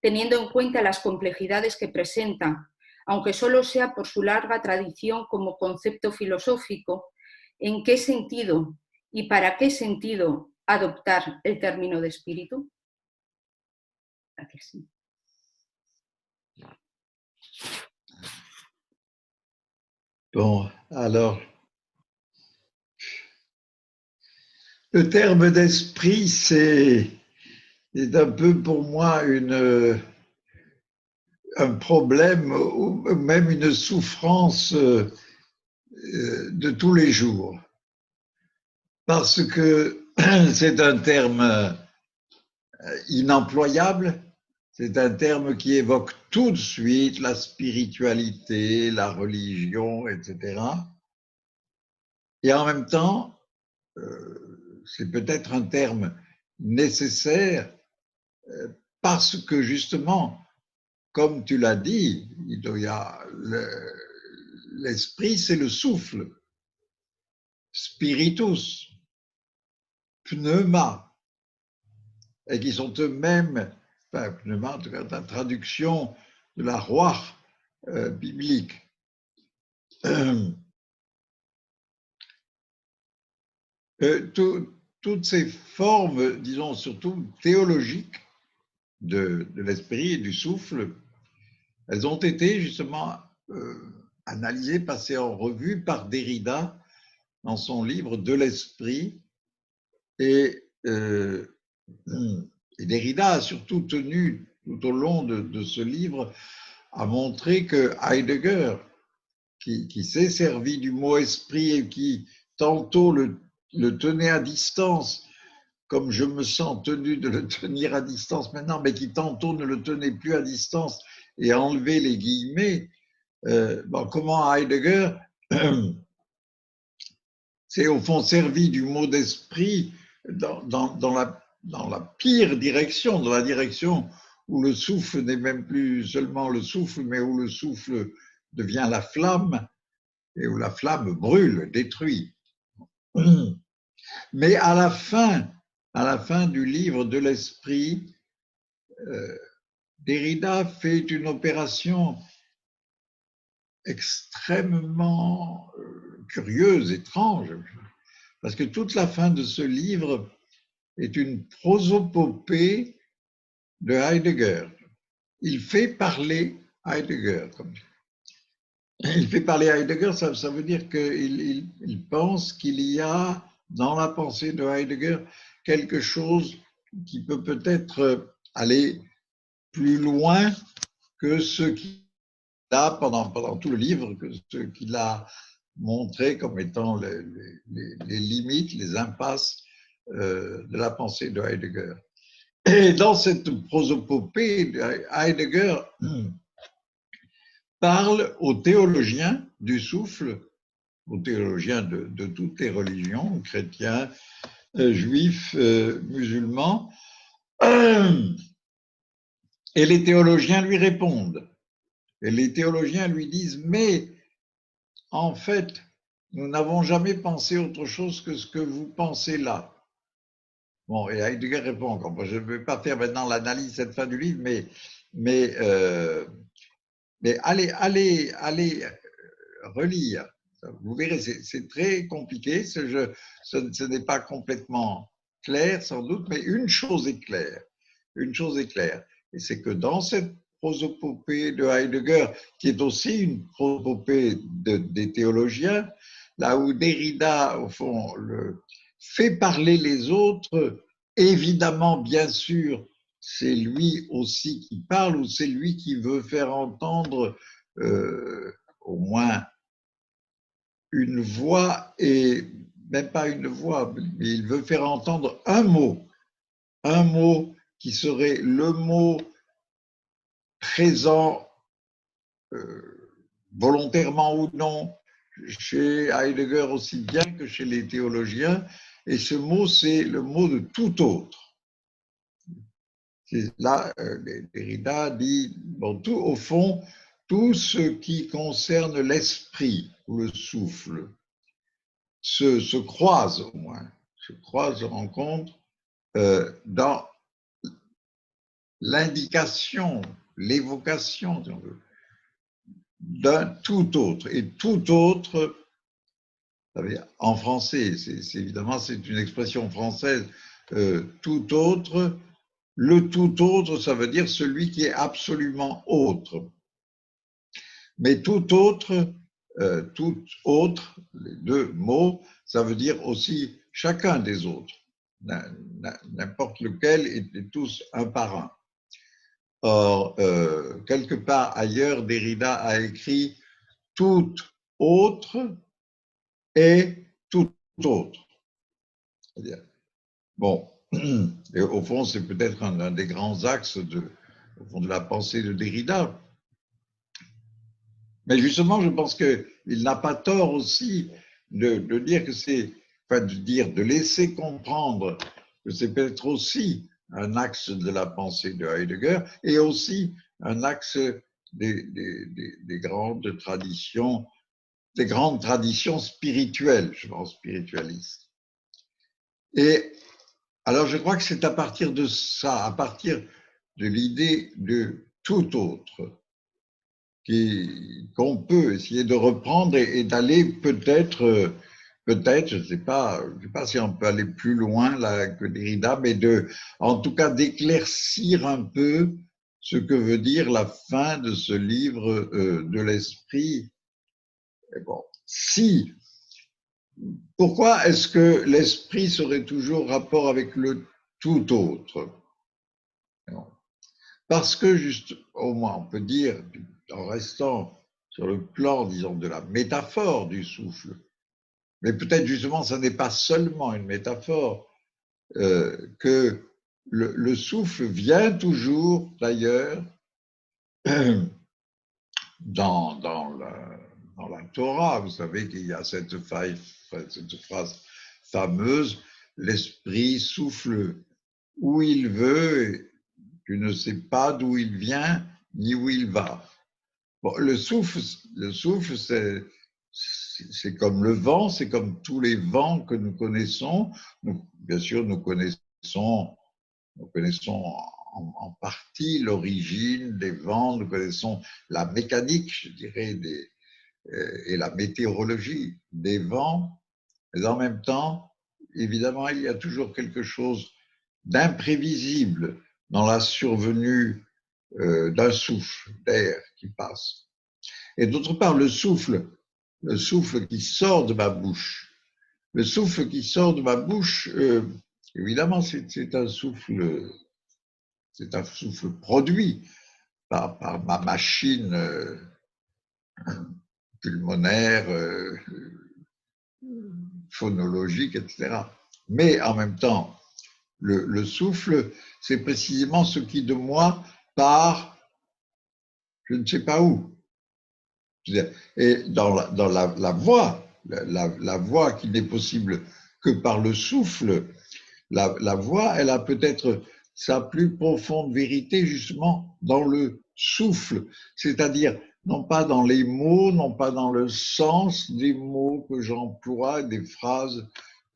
teniendo en cuenta las complejidades que presenta, aunque solo sea por su larga tradición como concepto filosófico, ¿en qué sentido y para qué sentido adoptar el término de espíritu? Gracias. Bon, alors, le terme d'esprit, c'est un peu pour moi un problème ou même une souffrance de tous les jours. Parce que c'est un terme inemployable, c'est un terme qui évoque tout de suite la spiritualité, la religion, etc. Et en même temps, c'est peut-être un terme nécessaire parce que justement, comme tu l'as dit, l'esprit, c'est le souffle. Spiritus, pneuma, et qui sont eux-mêmes, enfin, pneuma, en tout cas, la traduction de la roi biblique. Toutes ces formes, disons, surtout théologiques de l'esprit et du souffle, elles ont été justement analysées, passées en revue par Derrida dans son livre De l'esprit. Et Derrida a surtout tenu, tout au long de ce livre, à montrer que Heidegger, qui s'est servi du mot esprit et qui tantôt le tenait à distance, comme je me sens tenu de le tenir à distance maintenant, mais qui tantôt ne le tenait plus à distance et a enlevé les guillemets, comment Heidegger s'est au fond servi du mot d'esprit dans la pire direction, dans la direction où le souffle n'est même plus seulement le souffle, mais où le souffle devient la flamme et où la flamme brûle, détruit. Mais à la fin du livre de l'esprit, Derrida fait une opération extrêmement curieuse, étrange, parce que toute la fin de ce livre est une prosopopée de Heidegger. Il fait parler Heidegger. Il fait parler Heidegger, ça veut dire qu'il pense qu'il y a dans la pensée de Heidegger quelque chose qui peut peut-être aller plus loin que ce qu'il a pendant tout le livre, que ce qu'il a montré comme étant les limites, les impasses de la pensée de Heidegger. Et dans cette prosopopée, Heidegger parle aux théologiens du souffle, aux théologiens de toutes les religions, chrétiens, juifs, musulmans, et les théologiens lui répondent. Et les théologiens lui disent, mais en fait, nous n'avons jamais pensé autre chose que ce que vous pensez là. Bon, et Heidegger répond encore. Je ne vais pas faire maintenant l'analyse cette fin du livre, mais allez relire. Vous verrez, c'est très compliqué. Ce n'est pas complètement clair, sans doute, mais une chose est claire. Une chose est claire. Et c'est que dans cette prosopopée de Heidegger, qui est aussi une prosopopée des théologiens, là où Derrida, au fond, fait parler les autres, évidemment, bien sûr, c'est lui aussi qui parle, ou c'est lui qui veut faire entendre au moins une voix, et même pas une voix, mais il veut faire entendre un mot qui serait le mot présent, volontairement ou non, chez Heidegger aussi bien que chez les théologiens, et ce mot, c'est le mot de tout autre. Là, Derrida dit, bon, tout, au fond, tout ce qui concerne l'esprit ou le souffle se croise au moins, se croise, se rencontre dans l'indication, l'évocation, si on veut, d'un tout autre. Et tout autre, en français, évidemment, c'est une expression française, tout autre, le tout autre, ça veut dire celui qui est absolument autre. Mais tout autre, les deux mots, ça veut dire aussi chacun des autres, n'importe lequel et tous un par un. Or, quelque part ailleurs, Derrida a écrit tout autre et tout autre. C'est-à-dire, bon, et au fond, c'est peut-être un des grands axes de la pensée de Derrida. Mais justement, je pense qu'il n'a pas tort aussi de dire que c'est, enfin, de laisser comprendre que c'est peut-être aussi un axe de la pensée de Heidegger et aussi un axe des grandes traditions spirituelles, je pense, spiritualistes. Et alors, je crois que c'est à partir de ça, à partir de l'idée de tout autre, qu'on peut essayer de reprendre et d'aller peut-être, je ne sais pas si on peut aller plus loin là que Derrida, mais en tout cas d'éclaircir un peu ce que veut dire la fin de ce livre de l'esprit. Et bon, pourquoi est-ce que l'esprit serait toujours rapport avec le tout autre? Parce que juste, au moins on peut dire, en restant sur le plan, disons, de la métaphore du souffle, mais peut-être justement, ça n'est pas seulement une métaphore, que le souffle vient toujours, d'ailleurs, dans la Torah. Vous savez qu'il y a cette phrase fameuse, l'esprit souffle où il veut, tu ne sais pas d'où il vient ni où il va. Bon, le souffle, c'est comme le vent, c'est comme tous les vents que nous connaissons. Bien sûr, nous connaissons en partie l'origine des vents, nous connaissons la mécanique, je dirais, et la météorologie des vents, mais en même temps, évidemment, il y a toujours quelque chose d'imprévisible dans la survenue d'un souffle d'air qui passe. Et d'autre part, le souffle qui sort de ma bouche, évidemment, c'est un souffle produit par ma machine pulmonaire, phonologique, etc. Mais en même temps, le souffle, c'est précisément ce qui de moi part, je ne sais pas où. Et dans la voix, la voix qui n'est possible que par le souffle, la voix, elle a peut-être sa plus profonde vérité justement dans le souffle, c'est-à-dire non pas dans les mots, non pas dans le sens des mots que j'emploie, des phrases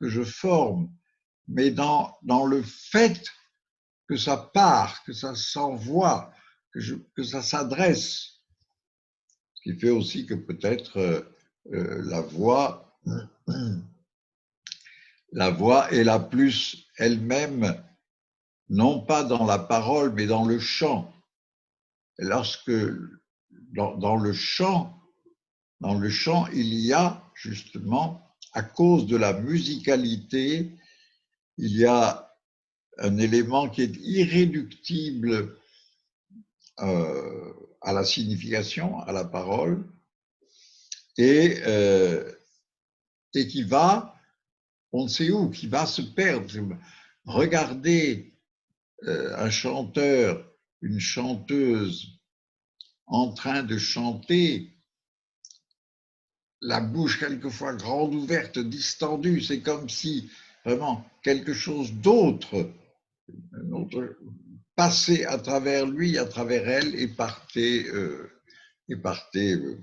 que je forme, mais dans le fait que ça part, que ça s'envoie, que ça s'adresse. Ce qui fait aussi que peut-être la voix est la plus elle-même, non pas dans la parole, mais dans le chant. Et lorsque dans le chant, il y a justement, à cause de la musicalité, il y a un élément qui est irréductible à la signification, à la parole, et qui va, on ne sait où, qui va se perdre. Regardez un chanteur, une chanteuse en train de chanter, la bouche quelquefois grande ouverte, distendue, c'est comme si vraiment quelque chose d'autre, passait à travers lui, à travers elle, et partait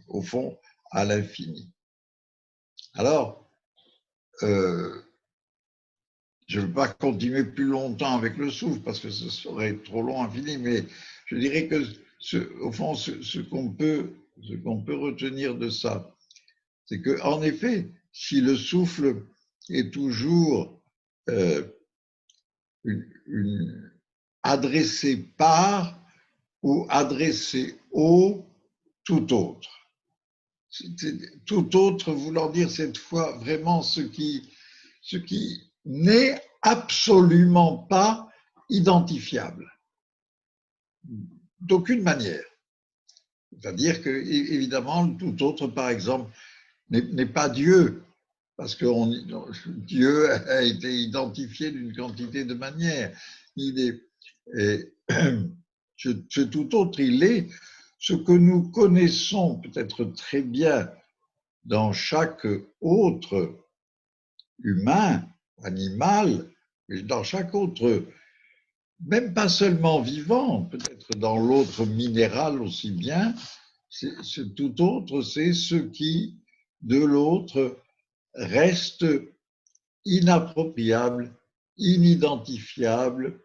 au fond à l'infini. Alors, je ne veux pas continuer plus longtemps avec le souffle parce que ce serait trop long, infini, mais je dirais que, au fond, ce qu'on peut retenir de ça, c'est qu'en effet, si le souffle est toujours adressé par ou adressé au tout autre. Tout autre voulant dire cette fois vraiment ce qui n'est absolument pas identifiable, d'aucune manière. C'est-à-dire que, évidemment, le tout autre, par exemple, n'est pas Dieu, parce que Dieu a été identifié d'une quantité de manières. Ce tout autre, il est ce que nous connaissons peut-être très bien dans chaque autre humain, animal, et dans chaque autre, même pas seulement vivant, peut-être dans l'autre minéral aussi bien, ce tout autre, c'est ce qui, de l'autre, reste inappropriable, inidentifiable,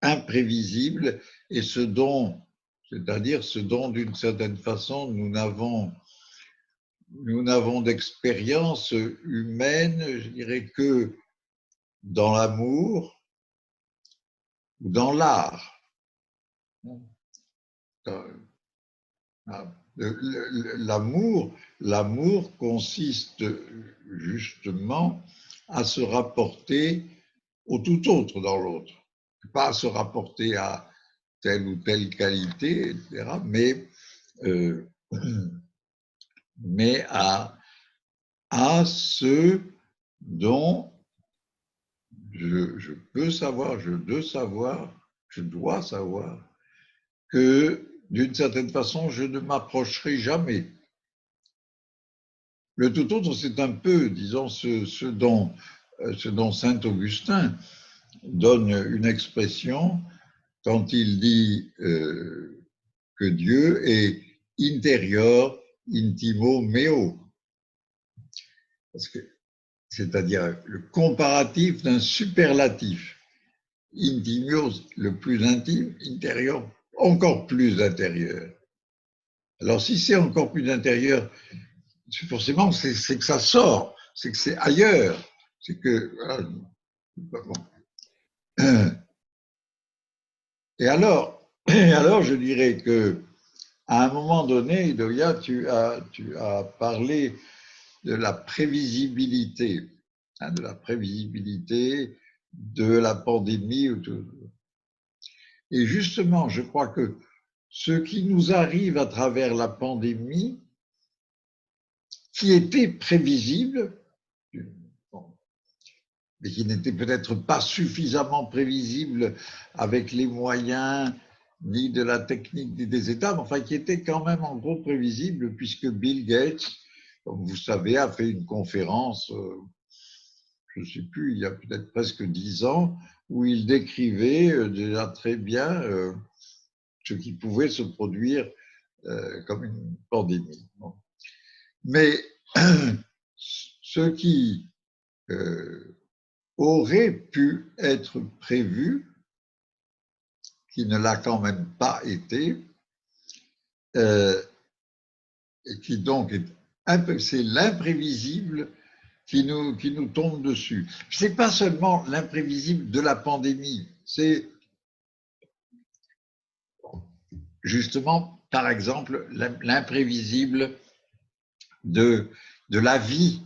imprévisible, et c'est-à-dire ce dont, d'une certaine façon, nous n'avons d'expérience humaine, je dirais que dans l'amour ou dans l'art. L'amour consiste justement à se rapporter au tout autre dans l'autre, pas à se rapporter à telle ou telle qualité, etc., mais à ce dont je peux savoir, je dois savoir que d'une certaine façon, je ne m'approcherai jamais. Le tout autre, c'est un peu, disons, ce dont saint Augustin donne une expression quand il dit que Dieu est interior intimo meo. C'est-à-dire le comparatif d'un superlatif. Intimo, le plus intime, intérieur, encore plus intérieur. Alors, si c'est encore plus intérieur, forcément, c'est que ça sort, c'est que c'est ailleurs, c'est que. Et alors, je dirais que à un moment donné, Idoia, tu as parlé de la prévisibilité, de la pandémie. Et justement, je crois que ce qui nous arrive à travers la pandémie, qui était prévisible, mais qui n'était peut-être pas suffisamment prévisible avec les moyens ni de la technique ni des États, mais enfin qui était quand même en gros prévisible, puisque Bill Gates, comme vous savez, a fait une conférence, je ne sais plus, il y a peut-être presque 10 ans, où il décrivait déjà très bien ce qui pouvait se produire comme une pandémie. Mais ce qui aurait pu être prévu, qui ne l'a quand même pas été, et qui donc c'est l'imprévisible qui nous tombe dessus. Ce n'est pas seulement l'imprévisible de la pandémie, c'est justement, par exemple, l'imprévisible de la vie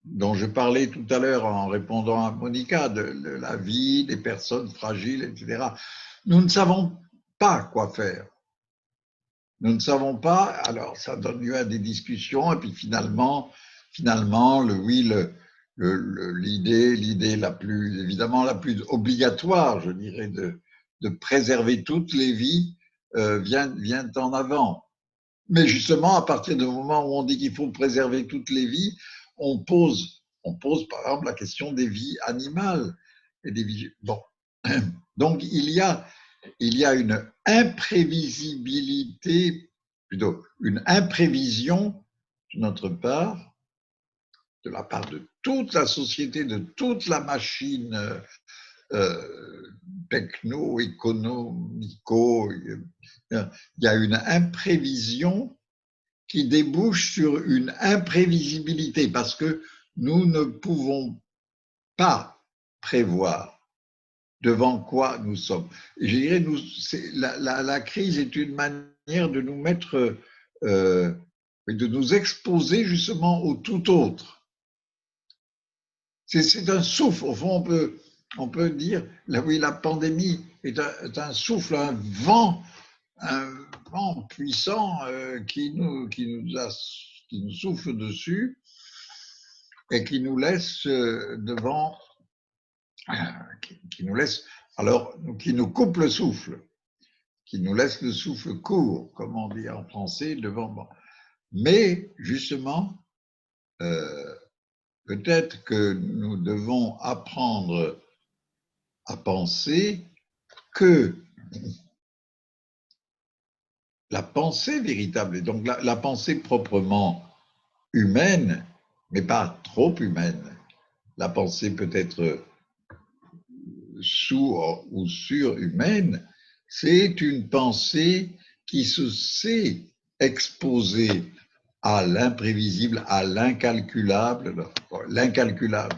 dont je parlais tout à l'heure en répondant à Monica, de la vie, des personnes fragiles, etc. Nous ne savons pas quoi faire. Nous ne savons pas, alors ça donne lieu à des discussions, et puis finalement, l'idée la plus, évidemment la plus obligatoire, je dirais, de préserver toutes les vies vient en avant. Mais justement, à partir du moment où on dit qu'il faut préserver toutes les vies, on pose par exemple la question des vies animales et des vies. Bon, Donc il y a une imprévisibilité, plutôt une imprévision de notre part, de la part de toute la société, de toute la machine techno, économico. Il y a une imprévision qui débouche sur une imprévisibilité parce que nous ne pouvons pas prévoir devant quoi nous sommes. Et je dirais, la crise est une manière de nous mettre, de nous exposer justement au tout autre. C'est un souffle, au fond, on peut dire, oui, la pandémie est un souffle, un vent puissant qui nous souffle dessus et qui nous laisse devant, qui nous laisse, alors, qui nous coupe le souffle, qui nous laisse le souffle court, comme on dit en français, devant. Mais justement, peut-être que nous devons apprendre à penser que la pensée véritable, et donc la pensée proprement humaine, mais pas trop humaine, la pensée peut-être sous ou surhumaine, c'est une pensée qui se sait exposer à l'imprévisible, à l'incalculable. L'incalculable.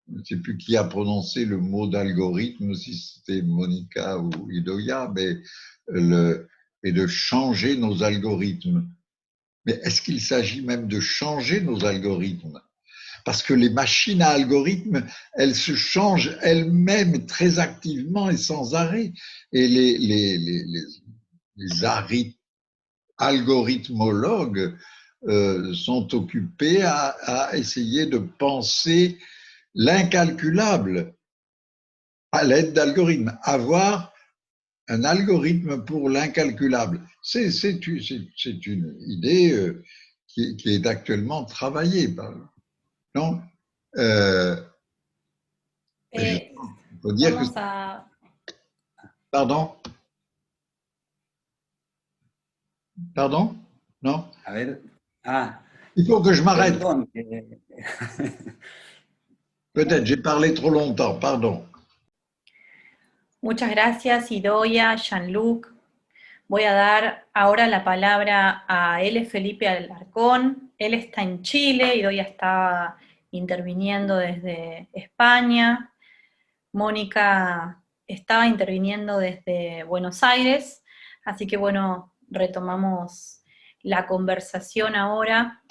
Je ne sais plus qui a prononcé le mot d'algorithme, si c'était Monica ou Idoia, mais et de changer nos algorithmes. Mais est-ce qu'il s'agit même de changer nos algorithmes? Parce que les machines à algorithmes, elles se changent elles-mêmes très activement et sans arrêt. Et les algorithmologues sont occupés à essayer de penser l'incalculable à l'aide d'algorithmes. Avoir un algorithme pour l'incalculable, c'est une idée qui est actuellement travaillée. Non, il faut dire que... Pardon? Pardon? Non? A ver. Il faut que je m'arrête. Perdón. Peut-être, j'ai parlé trop longtemps, pardon. Muchas gracias, Idoia, Jean-Luc. Voy a dar ahora la palabra a él, es Felipe Alarcón. Él está en Chile, Idoia está interviniendo desde España. Mónica estaba interviniendo desde Buenos Aires. Así que bueno, retomamos la conversación ahora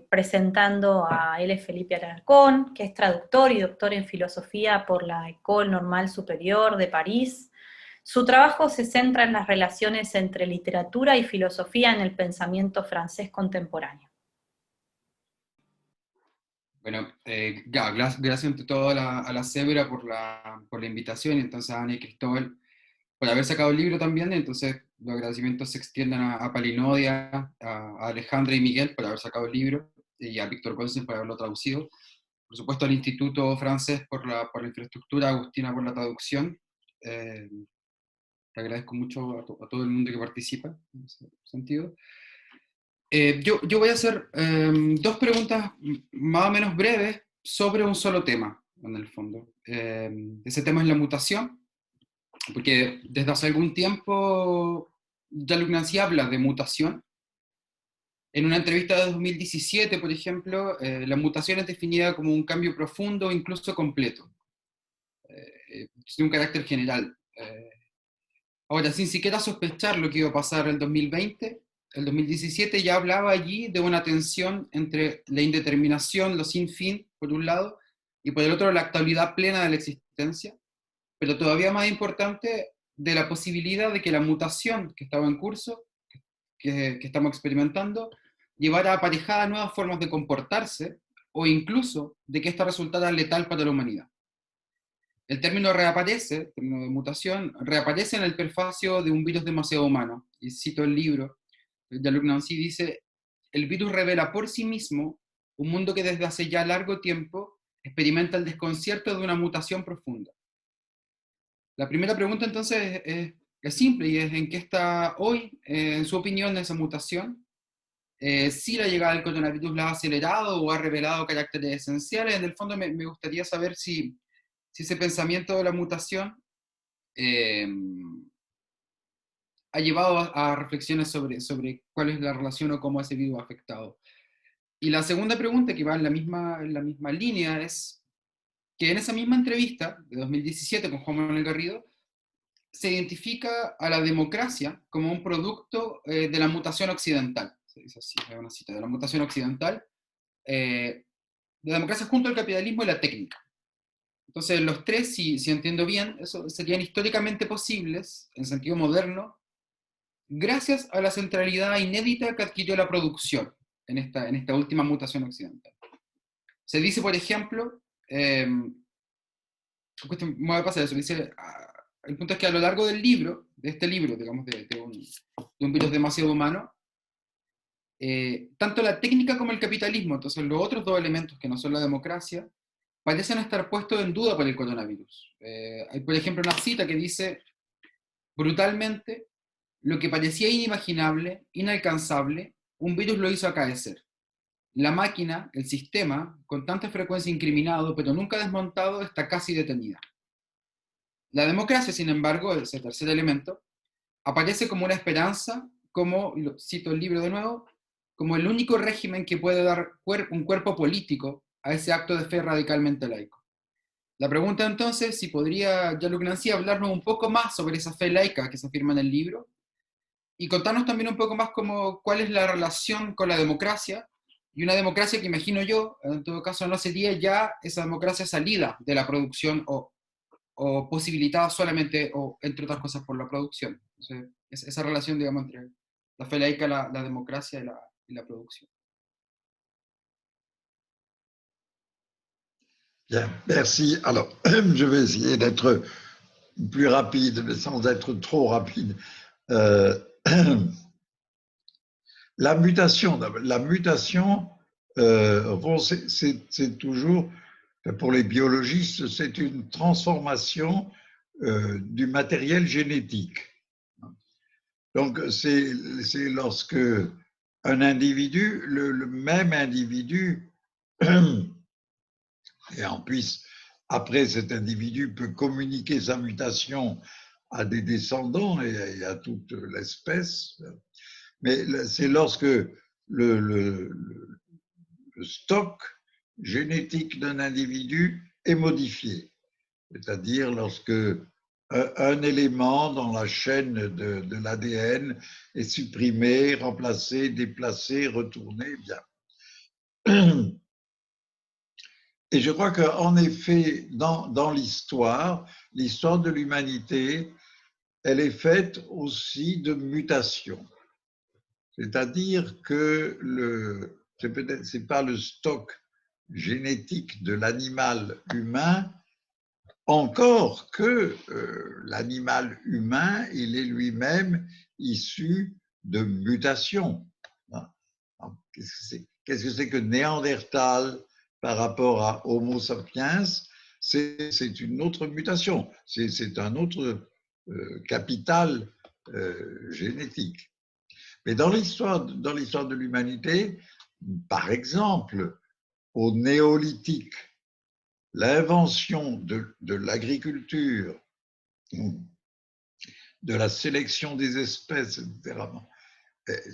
presentando a él, es Felipe Alarcón, que es traductor y doctor en filosofía por la École Normale Supérieure de París. Su trabajo se centra en las relaciones entre literatura y filosofía en el pensamiento francés contemporáneo. Bueno, gracias ante todo a la Zebra por la invitación, y entonces a Ana y Cristóbal por haber sacado el libro también. Entonces los agradecimientos se extienden a Palinodia, a Alejandra y Miguel por haber sacado el libro, y a Víctor Golsen por haberlo traducido. Por supuesto al Instituto Francés por la infraestructura, a Agustina por la traducción. Te agradezco mucho a todo el mundo que participa en ese sentido. Yo voy a hacer dos preguntas más o menos breves sobre un solo tema, en el fondo. Ese tema es la mutación, porque desde hace algún tiempo Jean-Luc Nancy habla de mutación. En una entrevista de 2017, por ejemplo, la mutación es definida como un cambio profundo o incluso completo, de un carácter general. Ahora, sin siquiera sospechar lo que iba a pasar en el 2020, el 2017 ya hablaba allí de una tensión entre la indeterminación, lo sin fin, por un lado, y por el otro la actualidad plena de la existencia, pero todavía más importante, de la posibilidad de que la mutación que estaba en curso, que estamos experimentando, llevara aparejada nuevas formas de comportarse, o incluso de que esta resultara letal para la humanidad. El término reaparece, el término de mutación, reaparece en el prefacio de Un virus demasiado humano, y cito el libro. Jean-Luc Nancy dice: el virus revela por sí mismo un mundo que desde hace ya largo tiempo experimenta el desconcierto de una mutación profunda. La primera pregunta entonces es simple y es ¿en qué está hoy, en su opinión, esa mutación? Si la llegada del coronavirus la ha acelerado o ha revelado caracteres esenciales. En el fondo me gustaría saber si ese pensamiento de la mutación eh, ha llevado a reflexiones sobre cuál es la relación o cómo ese virus ha afectado. Y la segunda pregunta, que va en la misma línea, es que en esa misma entrevista de 2017 con Juan Manuel Garrido, se identifica a la democracia como un producto de la mutación occidental. Se dice así, es una cita, de la mutación occidental, de la democracia junto al capitalismo y la técnica. Entonces, los tres, si entiendo bien, eso serían históricamente posibles, en sentido moderno, gracias a la centralidad inédita que adquirió la producción en esta última mutación occidental. Se dice, por ejemplo, me voy a pasar eso, dice, el punto es que a lo largo del libro, de este libro, digamos, de un virus demasiado humano, tanto la técnica como el capitalismo, entonces los otros dos elementos que no son la democracia, parecen estar puestos en duda por el coronavirus. Hay, por ejemplo, una cita que dice, brutalmente, lo que parecía inimaginable, inalcanzable, un virus lo hizo acaecer. La máquina, el sistema, con tanta frecuencia incriminado, pero nunca desmontado, está casi detenida. La democracia, sin embargo, ese tercer elemento, aparece como una esperanza, como, cito el libro de nuevo, como el único régimen que puede dar un cuerpo político a ese acto de fe radicalmente laico. La pregunta entonces, si podría Jean-Luc Nancy hablarnos un poco más sobre esa fe laica que se afirma en el libro, y contarnos también un poco más como cuál es la relación con la democracia, y una democracia que imagino yo, en todo caso no sería ya esa democracia salida de la producción o posibilitada solamente, o entre otras cosas, por la producción. Entonces, esa relación, digamos, entre la fe laica, la democracia y la producción. Bien, merci. Alors, je vais essayer d'être plus rapide, mais sans être trop rapide. Euh, la mutation, bon, c'est toujours, pour les biologistes, c'est une transformation du matériel génétique. Donc, c'est lorsque un individu, le même individu, et en plus, après, cet individu peut communiquer sa mutation à des descendants et à toute l'espèce. Mais c'est lorsque le stock génétique d'un individu est modifié. C'est-à-dire lorsque un élément dans la chaîne de l'ADN est supprimé, remplacé, déplacé, retourné, bien. Et je crois qu'en effet, dans l'histoire de l'humanité, elle est faite aussi de mutations. C'est-à-dire que c'est pas le stock génétique de l'animal humain, encore que l'animal humain, il est lui-même issu de mutations. Qu'est-ce que c'est que Néandertal par rapport à Homo sapiens? C'est une autre mutation, c'est un autre capital génétique. Mais dans l'histoire de l'humanité, par exemple, au néolithique, l'invention de l'agriculture, de la sélection des espèces, etc., on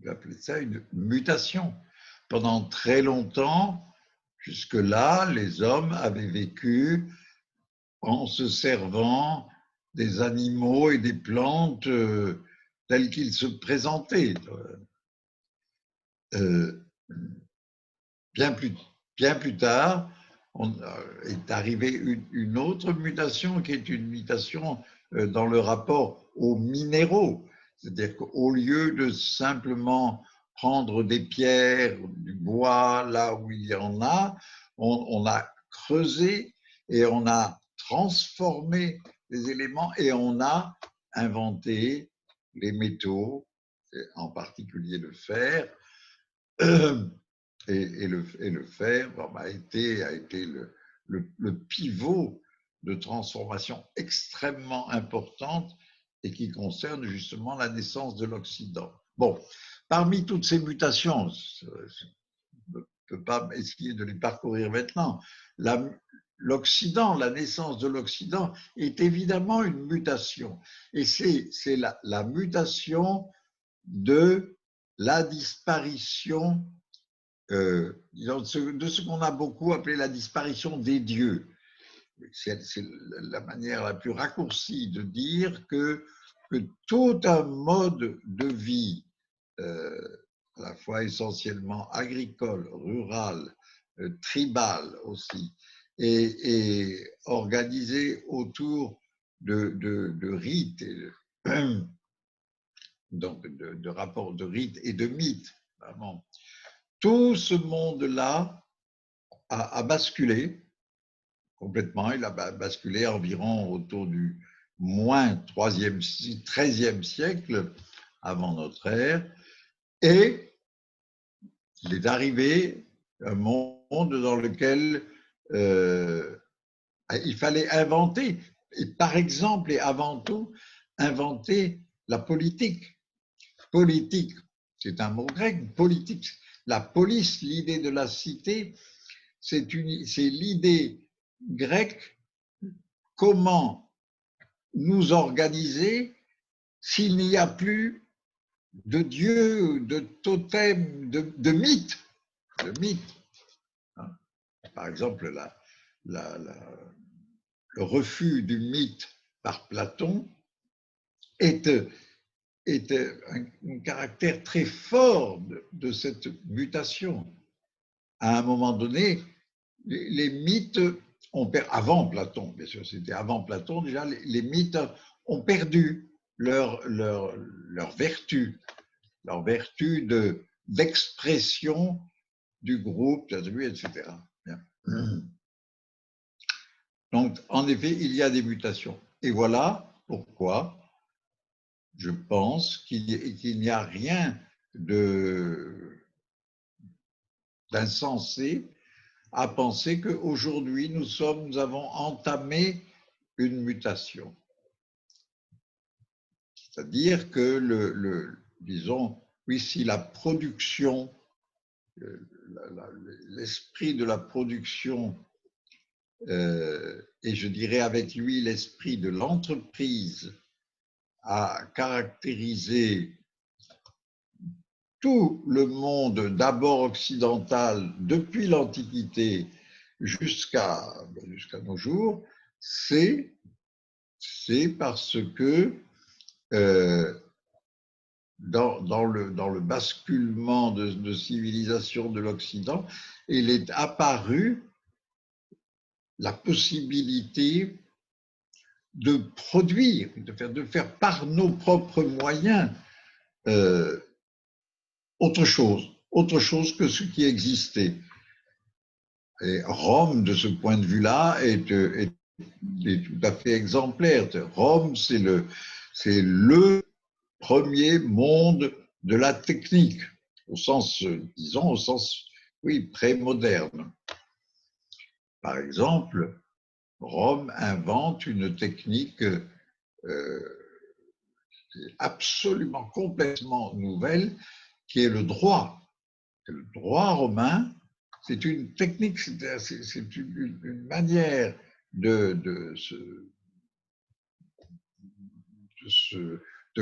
peut appeler ça une mutation. Pendant très longtemps, jusque-là, les hommes avaient vécu en se servant des animaux et des plantes tels qu'ils se présentaient. Bien plus tard, est arrivée une autre mutation qui est une mutation dans le rapport aux minéraux. C'est-à-dire qu'au lieu de simplement prendre des pierres, du bois, là où il y en a, on a creusé et on a transformé les éléments et on a inventé les métaux, en particulier le fer. Et le fer a été le pivot de transformation extrêmement importante et qui concerne justement la naissance de l'Occident. Bon, parmi toutes ces mutations, je ne peux pas essayer de les parcourir maintenant, l'Occident, la naissance de l'Occident est évidemment une mutation. Et c'est la mutation de la disparition, de ce qu'on a beaucoup appelé la disparition des dieux. C'est la manière la plus raccourcie de dire que tout un mode de vie, à la fois essentiellement agricole, rural, tribal aussi, et organisé autour de rites, donc de rapports de rites et de mythes. Vraiment. Tout ce monde-là a basculé complètement. Il a basculé environ autour du moins 13e siècle avant notre ère. Et il est arrivé un monde dans lequel il fallait inventer, et par exemple et avant tout, inventer la politique. Politique, c'est un mot grec, politique. La police, l'idée de la cité, c'est l'idée grecque, comment nous organiser s'il n'y a plus de dieux, de totems, de mythes. De mythes. Par exemple, le refus du mythe par Platon est un caractère très fort de cette mutation. À un moment donné, les mythes avant Platon, bien sûr, c'était avant Platon, déjà, les mythes ont perdu leur vertu d'expression du groupe, de la tribu, etc. Bien. Donc, en effet, il y a des mutations. Et voilà pourquoi je pense qu'il n'y a rien d'insensé à penser qu'aujourd'hui, nous avons entamé une mutation. C'est-à-dire que, disons, oui, si la production, l'esprit de la production, et je dirais avec lui l'esprit de l'entreprise, a caractérisé tout le monde, d'abord occidental, depuis l'Antiquité jusqu'à nos jours, c'est parce que dans le basculement de civilisation de l'Occident, il est apparu la possibilité de produire, de faire par nos propres moyens autre chose que ce qui existait. Et Rome, de ce point de vue-là, est tout à fait exemplaire. Rome, c'est le premier monde de la technique, au sens, disons, oui, pré-moderne. Par exemple, Rome invente une technique absolument complètement nouvelle, qui est le droit. Le droit romain, c'est une technique, c'est une manière de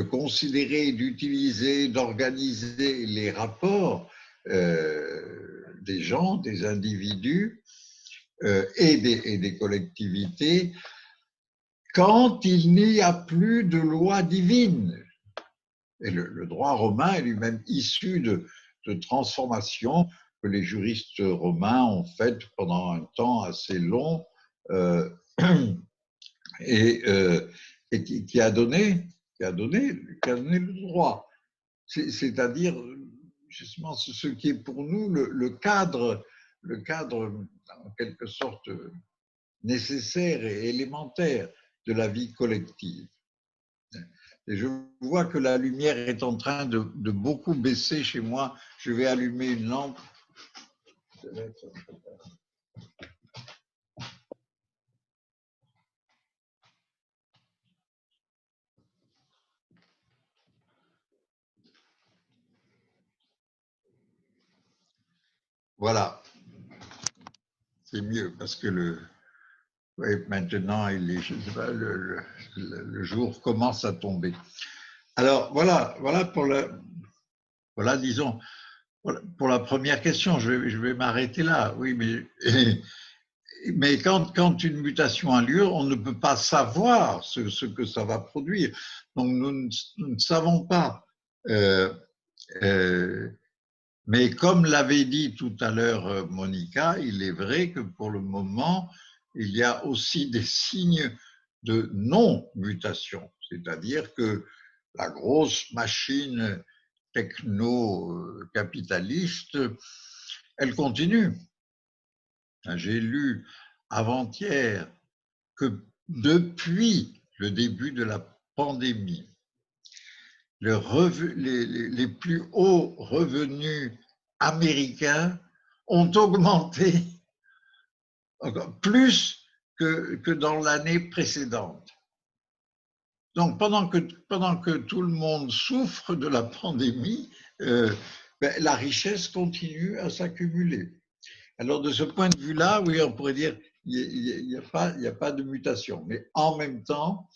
considérer, d'utiliser, d'organiser les rapports des gens, des individus et des collectivités quand il n'y a plus de loi divine. Et le droit romain est lui-même issu de transformations que les juristes romains ont faites pendant un temps assez long et qui a donné le droit. C'est-à-dire, justement, ce qui est pour nous le cadre en quelque sorte nécessaire et élémentaire de la vie collective. Et je vois que la lumière est en train de beaucoup baisser chez moi. Je vais allumer une lampe. Voilà, c'est mieux parce que oui, maintenant, je sais pas, le jour commence à tomber. Alors voilà disons, pour la première question, je vais m'arrêter là. Oui, mais quand une mutation a lieu, on ne peut pas savoir ce que ça va produire. Donc nous ne savons pas. Mais comme l'avait dit tout à l'heure Monica, il est vrai que pour le moment, il y a aussi des signes de non-mutation, c'est-à-dire que la grosse machine techno-capitaliste, elle continue. J'ai lu avant-hier que depuis le début de la pandémie, les plus hauts revenus américains ont augmenté encore plus que dans l'année précédente. Donc pendant que tout le monde souffre de la pandémie, la richesse continue à s'accumuler. Alors de ce point de vue-là, oui, on pourrait dire il n'y a pas de mutation. Mais en même temps,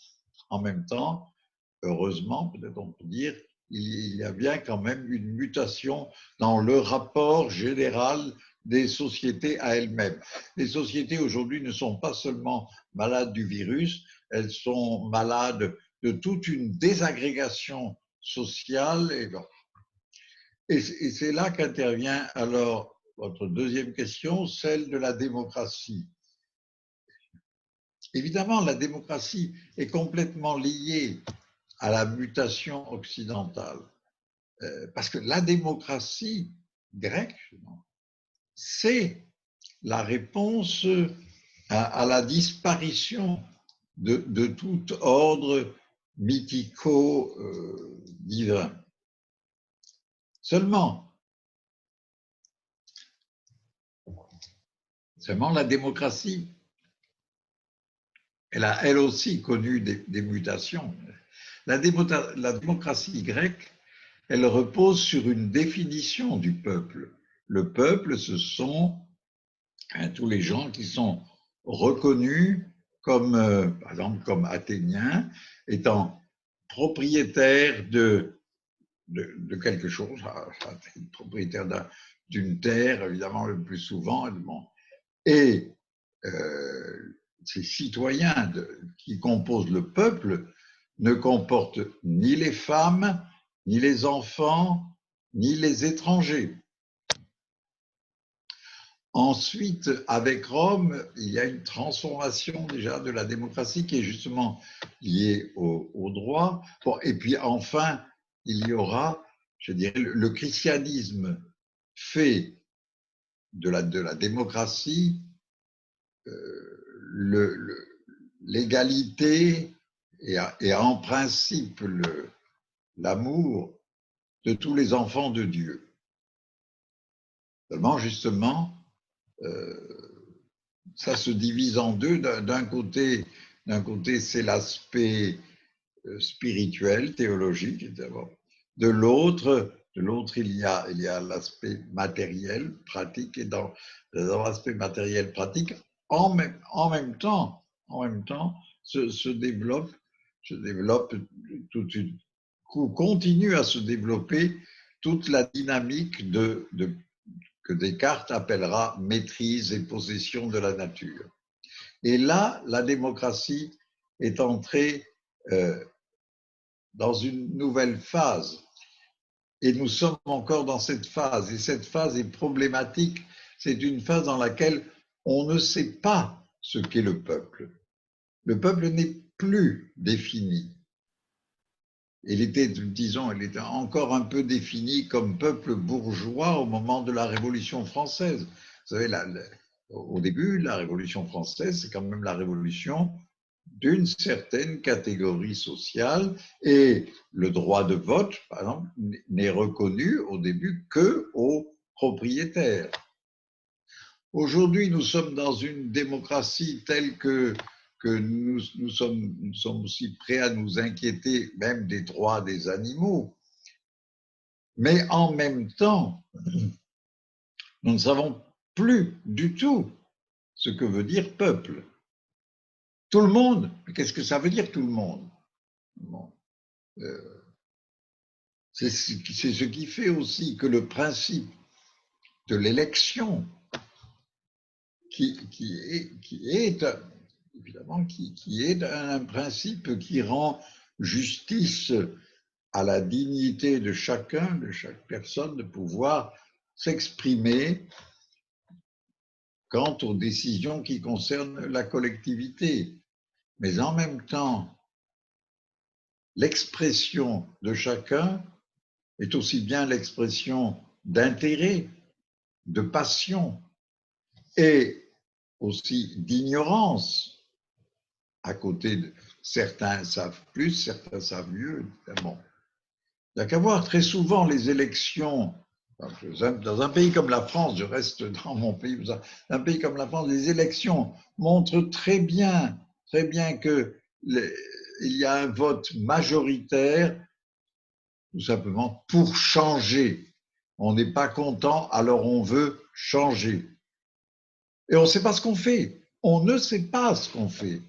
heureusement, peut-être on peut dire, il y a bien quand même une mutation dans le rapport général des sociétés à elles-mêmes. Les sociétés aujourd'hui ne sont pas seulement malades du virus, elles sont malades de toute une désagrégation sociale. Et c'est là qu'intervient alors votre deuxième question, celle de la démocratie. Évidemment, la démocratie est complètement liée à la mutation occidentale. Parce que la démocratie grecque, c'est la réponse à la disparition de tout ordre mythico-divin. Seulement, la démocratie, elle a elle aussi connu des mutations. La démocratie grecque, elle repose sur une définition du peuple. Le peuple, ce sont tous les gens qui sont reconnus comme, par exemple, comme athéniens, étant propriétaires de quelque chose, propriétaires d'une terre, évidemment, le plus souvent, et ces citoyens qui composent le peuple ne comportent ni les femmes, ni les enfants, ni les étrangers. Ensuite, avec Rome, il y a une transformation déjà de la démocratie qui est justement liée au droit. Bon, et puis enfin, il y aura, je dirais, le christianisme fait de la démocratie l'égalité et en principe l'amour de tous les enfants de Dieu. Seulement, justement, ça se divise en deux. D'un côté, c'est l'aspect spirituel, théologique, d'abord. De l'autre, il y a l'aspect matériel, pratique, et dans l'aspect matériel, pratique, en même temps, se développe continue à se développer toute la dynamique que Descartes appellera maîtrise et possession de la nature. Et là, la démocratie est entrée dans une nouvelle phase. Et nous sommes encore dans cette phase. Et cette phase est problématique. C'est une phase dans laquelle on ne sait pas ce qu'est le peuple. Le peuple n'est plus défini. Il était encore un peu défini comme peuple bourgeois au moment de la Révolution française. Vous savez, au début, la Révolution française, c'est quand même la révolution d'une certaine catégorie sociale, et le droit de vote, par exemple, n'est reconnu au début qu'aux propriétaires. Aujourd'hui, nous sommes dans une démocratie telle que nous sommes aussi prêts à nous inquiéter même des droits des animaux. Mais en même temps, Nous ne savons plus du tout ce que veut dire peuple. Tout le monde, mais qu'est-ce que ça veut dire tout le monde? Bon. C'est ce qui fait aussi que le principe de l'élection, qui est évidemment qui est un principe qui rend justice à la dignité de chacun, de chaque personne, de pouvoir s'exprimer quant aux décisions qui concernent la collectivité. Mais en même temps, l'expression de chacun est aussi bien l'expression d'intérêt, de passion et aussi d'ignorance. À côté de certains savent plus, certains savent mieux, évidemment. Il n'y a qu'à voir très souvent les élections. Dans un pays comme la France, je reste dans mon pays, un pays comme la France, les élections montrent très bien que il y a un vote majoritaire, tout simplement pour changer. On n'est pas content, alors on veut changer. Et on ne sait pas ce qu'on fait. On ne sait pas ce qu'on fait.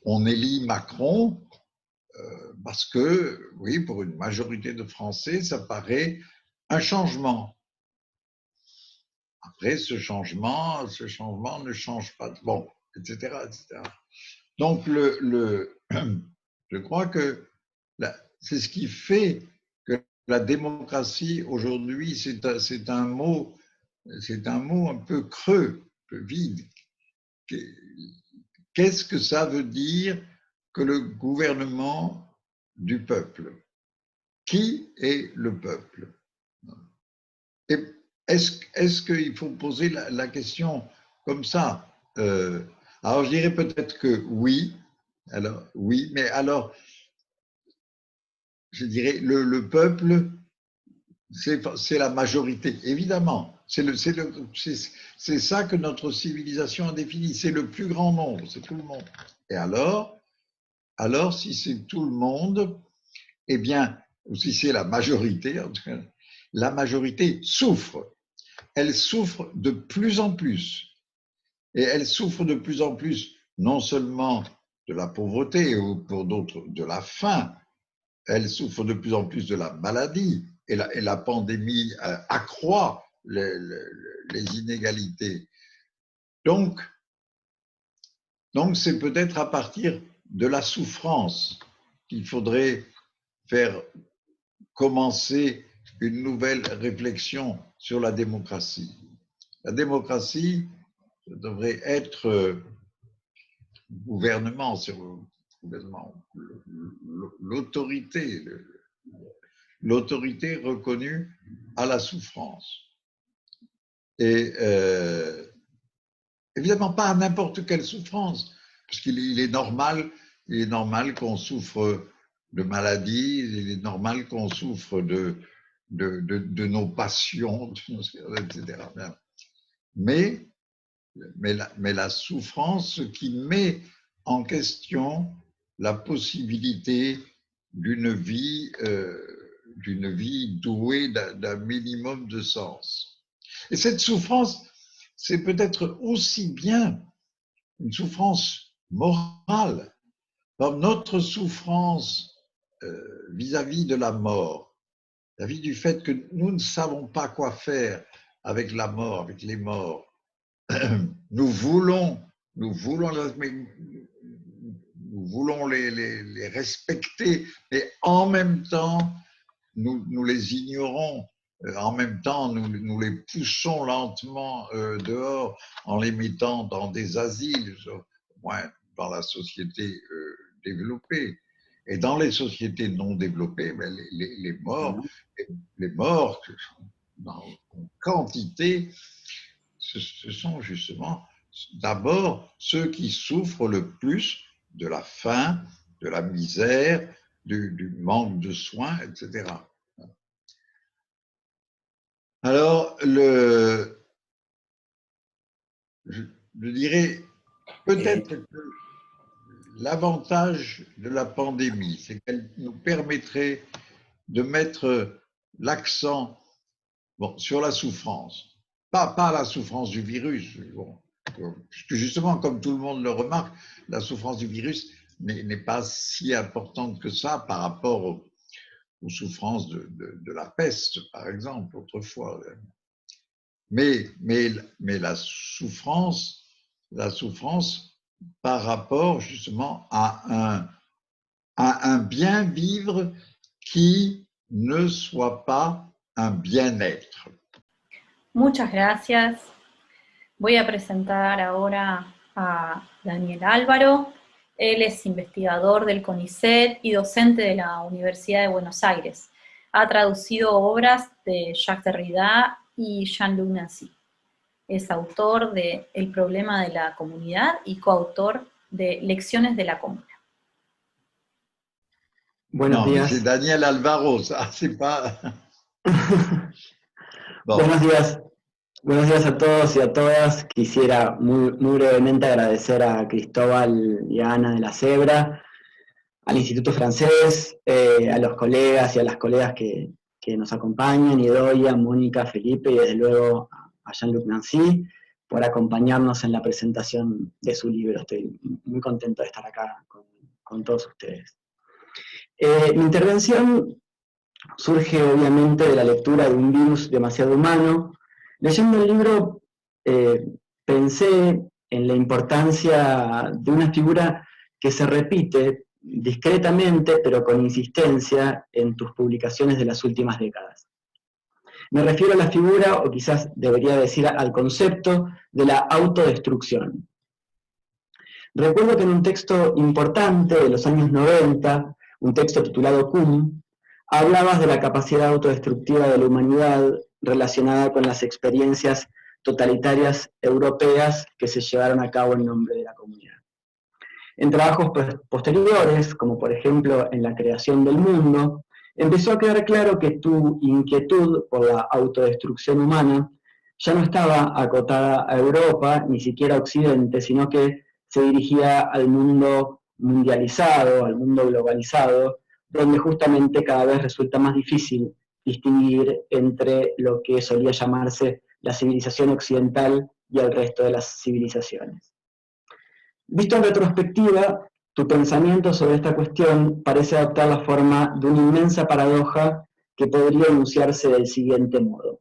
On élit Macron parce que, oui, pour une majorité de Français, ça paraît un changement. Après, ce changement ne change pas. Bon, etc., etc. Donc, je crois que c'est ce qui fait que la démocratie aujourd'hui, c'est un mot un peu creux, un peu vide. Qu'est-ce que ça veut dire que le gouvernement du peuple? Qui est le peuple? Et est-ce qu'il faut poser la question comme ça? Alors, je dirais peut-être que oui. Alors, oui, mais alors, je dirais le peuple, c'est la majorité, évidemment. C'est ça que notre civilisation a défini. C'est le plus grand nombre, c'est tout le monde. Et alors si c'est tout le monde, eh bien, ou si c'est la majorité, la majorité souffre. Elle souffre de plus en plus. Et elle souffre de plus en plus, non seulement de la pauvreté ou pour d'autres de la faim, elle souffre de plus en plus de la maladie. Et la pandémie accroît les inégalités. Donc c'est peut-être à partir de la souffrance qu'il faudrait faire commencer une nouvelle réflexion sur la démocratie. La démocratie devrait être gouvernement, l'autorité reconnue à la souffrance. Et évidemment pas à n'importe quelle souffrance, parce qu'il est normal qu'on souffre de maladies, il est normal qu'on souffre de nos passions, etc. Mais la souffrance qui met en question la possibilité d'une vie douée d'un minimum de sens. Et cette souffrance, c'est peut-être aussi bien une souffrance morale, dans notre souffrance vis-à-vis de la mort, vis-à-vis du fait que nous ne savons pas quoi faire avec la mort, avec les morts. Nous voulons les respecter, mais en même temps, nous les ignorons. En même temps, nous les poussons lentement dehors en les mettant dans des asiles, au moins dans la société développée. Et dans les sociétés non développées, ben, les morts, en quantité, ce sont justement d'abord ceux qui souffrent le plus de la faim, de la misère, du manque de soins, etc. Alors, je dirais peut-être que l'avantage de la pandémie, c'est qu'elle nous permettrait de mettre l'accent sur la souffrance. pas la souffrance du virus, bon, puisque justement, comme tout le monde le remarque, la souffrance du virus n'est pas si importante que ça par rapport aux souffrances de la peste, par exemple, autrefois. Mais la souffrance par rapport justement à un bien vivre qui ne soit pas un bien-être. Muchas gracias. Voy a presentar ahora a Daniel Álvaro. Él es investigador del CONICET y docente de la Universidad de Buenos Aires. Ha traducido obras de Jacques Derrida y Jean-Luc Nancy. Es autor de El problema de la comunidad y coautor de Lecciones de la comuna. Buenos días. C'est Daniel Alvaro, ça, c'est pas... Bon. Buenos días a todos y a todas. Quisiera muy brevemente agradecer a Cristóbal y a Ana de la Zebra, al Instituto Francés, a los colegas y a las colegas que nos acompañan, Idoia, Mónica, Felipe y desde luego a Jean-Luc Nancy, por acompañarnos en la presentación de su libro. Estoy muy contento de estar acá con todos ustedes. Mi intervención surge obviamente de la lectura de Un virus demasiado humano. Leyendo el libro pensé en la importancia de una figura que se repite discretamente pero con insistencia en tus publicaciones de las últimas décadas. Me refiero a la figura, o quizás debería decir al concepto, de la autodestrucción. Recuerdo que en un texto importante de los años 90, un texto titulado Cum, hablabas de la capacidad autodestructiva de la humanidad relacionada con las experiencias totalitarias europeas que se llevaron a cabo en nombre de la comunidad. En trabajos posteriores, como por ejemplo en La creación del mundo, empezó a quedar claro que tu inquietud por la autodestrucción humana ya no estaba acotada a Europa, ni siquiera a Occidente, sino que se dirigía al mundo mundializado, al mundo globalizado, donde justamente cada vez resulta más difícil distinguir entre lo que solía llamarse la civilización occidental y el resto de las civilizaciones. Visto en retrospectiva, tu pensamiento sobre esta cuestión parece adoptar la forma de una inmensa paradoja que podría enunciarse del siguiente modo.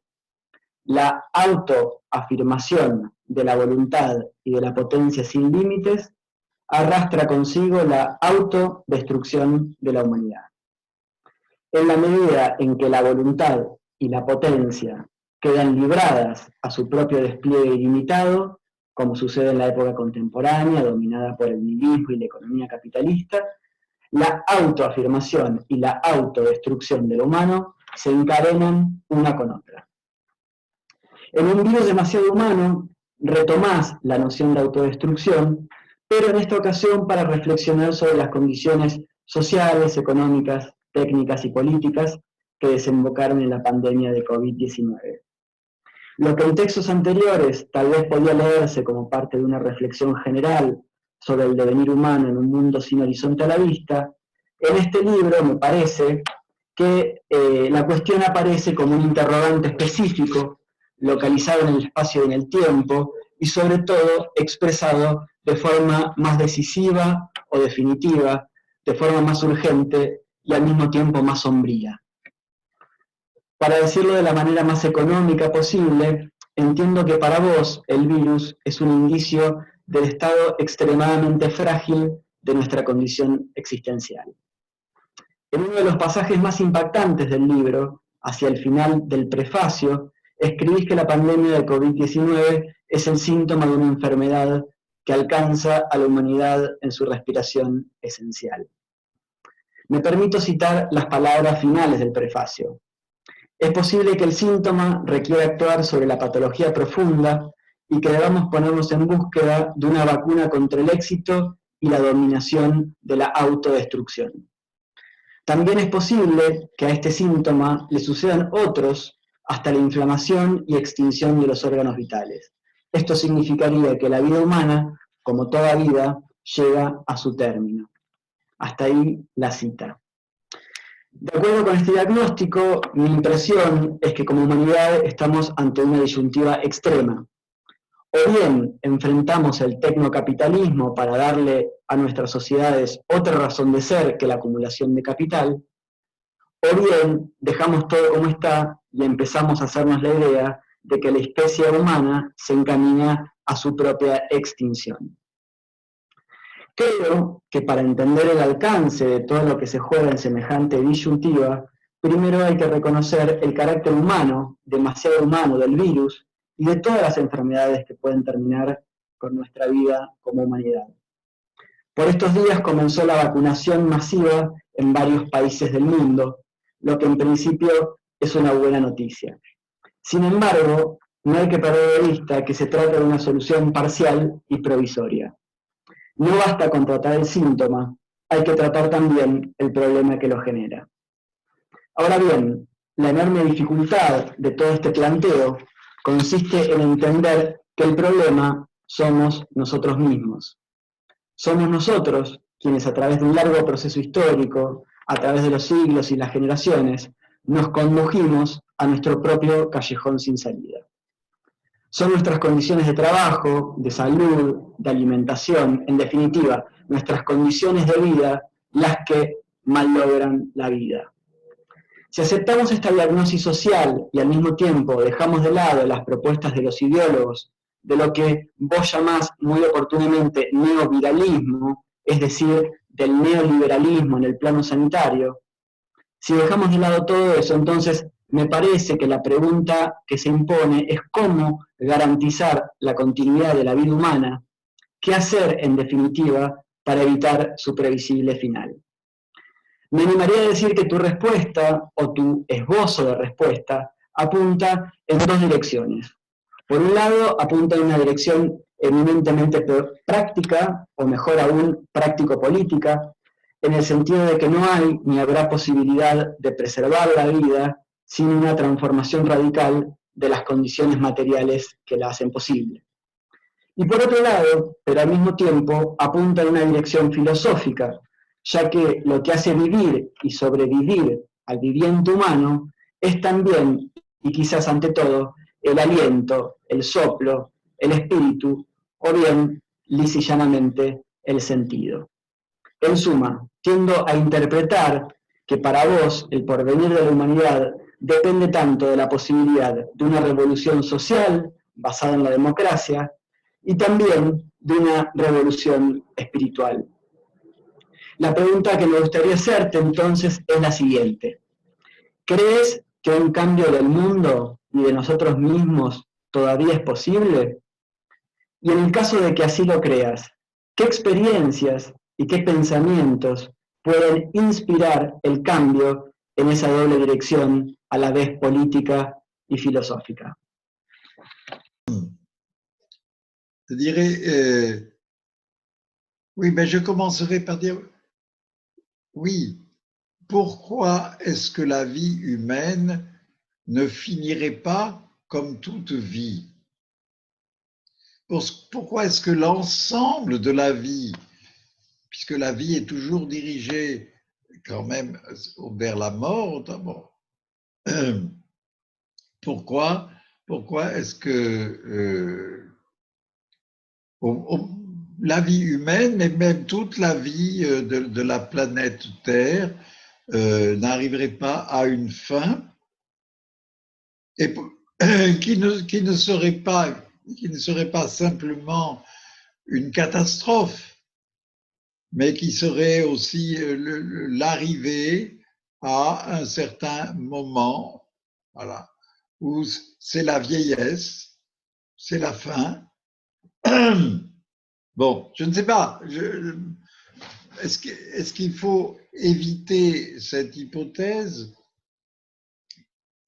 La autoafirmación de la voluntad y de la potencia sin límites arrastra consigo la autodestrucción de la humanidad. En la medida en que la voluntad y la potencia quedan libradas a su propio despliegue ilimitado, como sucede en la época contemporánea, dominada por el nihilismo y la economía capitalista, la autoafirmación y la autodestrucción de lo humano se encadenan una con otra. En Un virus demasiado humano retomás la noción de autodestrucción, pero en esta ocasión para reflexionar sobre las condiciones sociales, económicas, técnicas y políticas que desembocaron en la pandemia de COVID-19. Lo que en textos anteriores tal vez podía leerse como parte de una reflexión general sobre el devenir humano en un mundo sin horizonte a la vista, en este libro me parece que la cuestión aparece como un interrogante específico, localizado en el espacio y en el tiempo, y sobre todo expresado de forma más decisiva o definitiva, de forma más urgente y al mismo tiempo más sombría. Para decirlo de la manera más económica posible, entiendo que para vos el virus es un indicio del estado extremadamente frágil de nuestra condición existencial. En uno de los pasajes más impactantes del libro, hacia el final del prefacio, escribís que la pandemia de COVID-19 es el síntoma de una enfermedad que alcanza a la humanidad en su respiración esencial. Me permito citar las palabras finales del prefacio. Es posible que el síntoma requiera actuar sobre la patología profunda y que debamos ponernos en búsqueda de una vacuna contra el éxito y la dominación de la autodestrucción. También es posible que a este síntoma le sucedan otros hasta la inflamación y extinción de los órganos vitales. Esto significaría que la vida humana, como toda vida, llega a su término. Hasta ahí la cita. De acuerdo con este diagnóstico, mi impresión es que como humanidad estamos ante una disyuntiva extrema. O bien enfrentamos el tecnocapitalismo para darle a nuestras sociedades otra razón de ser que la acumulación de capital, o bien dejamos todo como está y empezamos a hacernos la idea de que la especie humana se encamina a su propia extinción. Creo que para entender el alcance de todo lo que se juega en semejante disyuntiva, primero hay que reconocer el carácter humano, demasiado humano, del virus y de todas las enfermedades que pueden terminar con nuestra vida como humanidad. Por estos días comenzó la vacunación masiva en varios países del mundo, lo que en principio es una buena noticia. Sin embargo, no hay que perder de vista que se trata de una solución parcial y provisoria. No basta con tratar el síntoma, hay que tratar también el problema que lo genera. Ahora bien, la enorme dificultad de todo este planteo consiste en entender que el problema somos nosotros mismos. Somos nosotros quienes a través de un largo proceso histórico, a través de los siglos y las generaciones, nos condujimos a nuestro propio callejón sin salida. Son nuestras condiciones de trabajo, de salud, de alimentación, en definitiva, nuestras condiciones de vida, las que malogran la vida. Si aceptamos esta diagnosis social y al mismo tiempo dejamos de lado las propuestas de los ideólogos, de lo que vos llamás muy oportunamente neoviralismo, es decir, del neoliberalismo en el plano sanitario, si dejamos de lado todo eso, entonces me parece que la pregunta que se impone es cómo garantizar la continuidad de la vida humana, qué hacer en definitiva para evitar su previsible final. Me animaría a decir que tu respuesta o tu esbozo de respuesta apunta en dos direcciones. Por un lado, apunta en una dirección eminentemente práctica, o mejor aún, práctico-política, en el sentido de que no hay ni habrá posibilidad de preservar la vida sin una transformación radical de las condiciones materiales que la hacen posible. Y por otro lado, pero al mismo tiempo, apunta en una dirección filosófica, ya que lo que hace vivir y sobrevivir al viviente humano es también, y quizás ante todo, el aliento, el soplo, el espíritu, o bien, lisa y llanamente, el sentido. En suma, tiendo a interpretar que para vos el porvenir de la humanidad depende tanto de la posibilidad de una revolución social basada en la democracia y también de una revolución espiritual. La pregunta que me gustaría hacerte entonces es la siguiente. ¿Crees que un cambio del mundo y de nosotros mismos todavía es posible? Y en el caso de que así lo creas, ¿qué experiencias y qué pensamientos pueden inspirar el cambio en esa doble dirección, a la vez política y filosófica? Je dirais, oui, mais je commencerai par dire, oui, pourquoi est-ce que la vie humaine ne finirait pas comme toute vie? Pourquoi est-ce que l'ensemble de la vie, puisque la vie est toujours dirigée quand même vers la mort d'abord, pourquoi est-ce que la vie humaine, mais même toute la vie de la planète Terre, n'arriverait pas à une fin et qui ne serait pas simplement une catastrophe, mais qui serait aussi l'arrivée à un certain moment, voilà, où c'est la vieillesse, c'est la fin. Bon, je ne sais pas. Est-ce qu'il faut éviter cette hypothèse,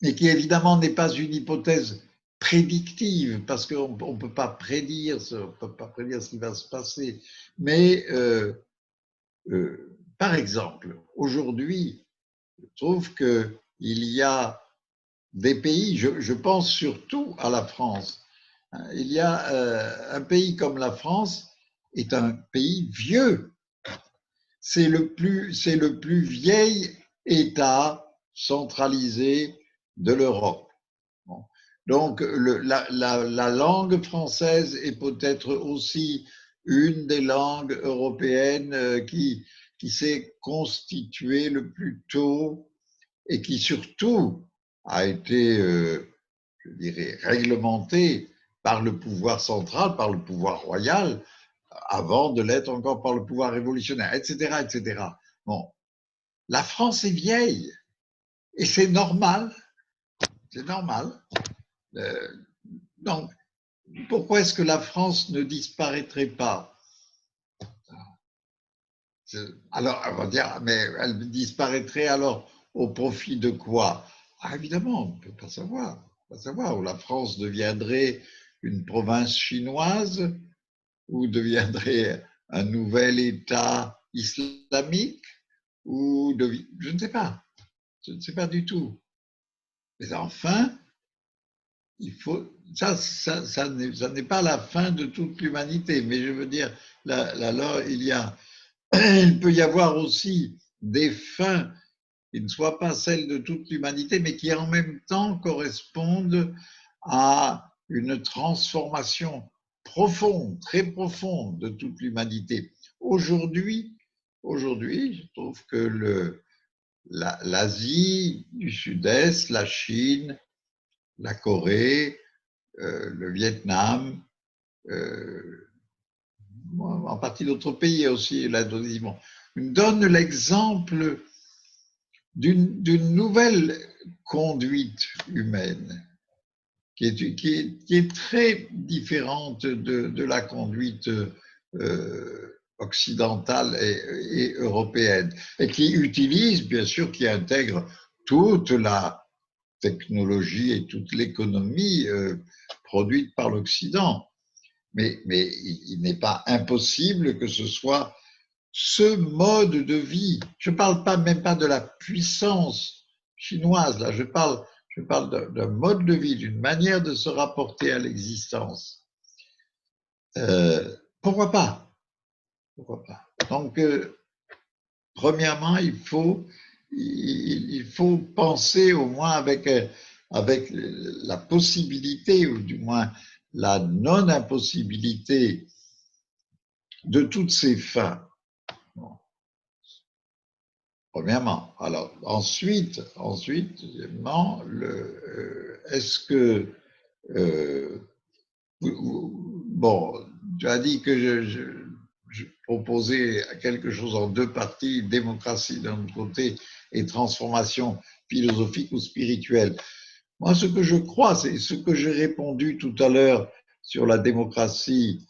mais qui évidemment n'est pas une hypothèse prédictive, parce qu'on ne peut pas prédire ce qui va se passer. Mais par exemple, aujourd'hui, je trouve qu'il y a des pays, je pense surtout à la France, il y a un pays comme la France est un pays vieux. C'est le plus vieil État centralisé de l'Europe. Bon. Donc, la langue française est peut-être aussi une des langues européennes qui s'est constituée le plus tôt et qui surtout a été, je dirais, réglementée par le pouvoir central, par le pouvoir royal, avant de l'être encore par le pouvoir révolutionnaire, etc., etc. Bon, la France est vieille et c'est normal, c'est normal. Donc, pourquoi est-ce que la France ne disparaîtrait pas? Alors, on va dire, mais elle disparaîtrait alors au profit de quoi? Ah, évidemment, on ne peut pas savoir. Pas savoir. Ou la France deviendrait une province chinoise, ou deviendrait un nouvel État islamique, ou je ne sais pas. Je ne sais pas du tout. Mais enfin, il faut, ça n'est pas la fin de toute l'humanité, mais je veux dire, là, il peut y avoir aussi des fins qui ne soient pas celles de toute l'humanité, mais qui en même temps correspondent à une transformation profonde, très profonde de toute l'humanité. Aujourd'hui, je trouve que l'Asie du Sud-Est, la Chine, la Corée, le Vietnam, en partie d'autres pays aussi, l'Indonésie, donne l'exemple d'une nouvelle conduite humaine qui est très différente de la conduite occidentale et européenne, et qui utilise, bien sûr, qui intègre toute la technologie et toute l'économie produite par l'Occident. Mais il n'est pas impossible que ce soit ce mode de vie. Je ne parle même pas de la puissance chinoise, là, je parle d'un mode de vie, d'une manière de se rapporter à l'existence. Pourquoi pas? Pourquoi pas? Donc, premièrement, il faut penser au moins avec la possibilité, ou du moins la non-impossibilité de toutes ces fins. Bon. Premièrement. Alors, ensuite, deuxièmement, est-ce que bon, tu as dit que je proposais quelque chose en deux parties, démocratie d'un côté et transformation philosophique ou spirituelle. Moi, ce que je crois, c'est ce que j'ai répondu tout à l'heure sur la démocratie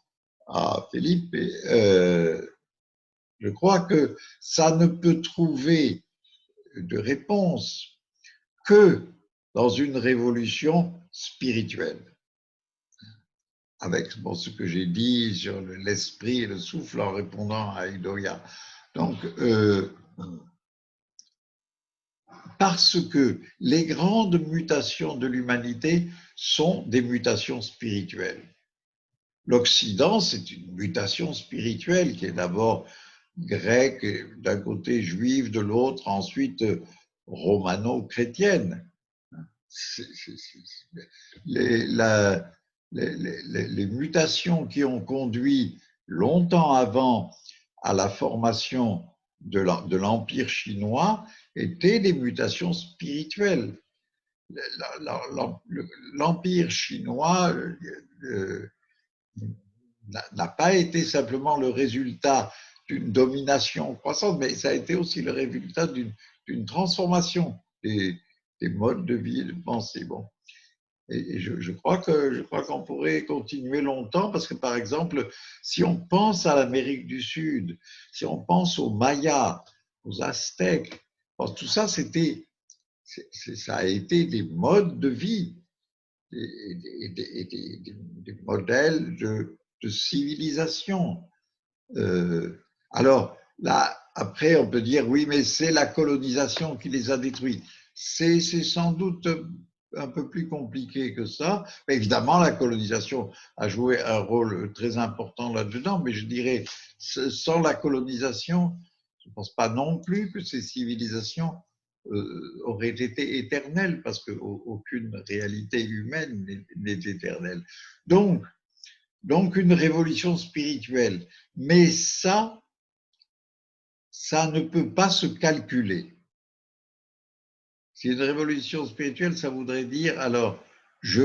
à Philippe. Je crois que ça ne peut trouver de réponse que dans une révolution spirituelle. Avec ce que j'ai dit sur l'esprit et le souffle en répondant à Idoya. Donc, parce que les grandes mutations de l'humanité sont des mutations spirituelles. L'Occident, c'est une mutation spirituelle qui est d'abord grecque, d'un côté juive, de l'autre, ensuite romano-chrétienne. Les mutations qui ont conduit longtemps avant à la formation de l'Empire chinois étaient des mutations spirituelles. L'Empire chinois n'a pas été simplement le résultat d'une domination croissante, mais ça a été aussi le résultat d'une transformation des modes de vie et de pensée. Bon. Et je crois qu'on pourrait continuer longtemps parce que, par exemple, si on pense à l'Amérique du Sud, si on pense aux Mayas, aux Aztèques, tout ça, ça a été des modes de vie, des modèles de civilisation. Alors, là, après, on peut dire, oui, mais c'est la colonisation qui les a détruits. C'est sans doute un peu plus compliqué que ça. Mais évidemment, la colonisation a joué un rôle très important là-dedans, mais je dirais, sans la colonisation, je ne pense pas non plus que ces civilisations aurait été éternel, parce qu'aucune réalité humaine n'est éternelle. Donc, une révolution spirituelle. Mais ça ne peut pas se calculer. Si une révolution spirituelle, ça voudrait dire, alors, je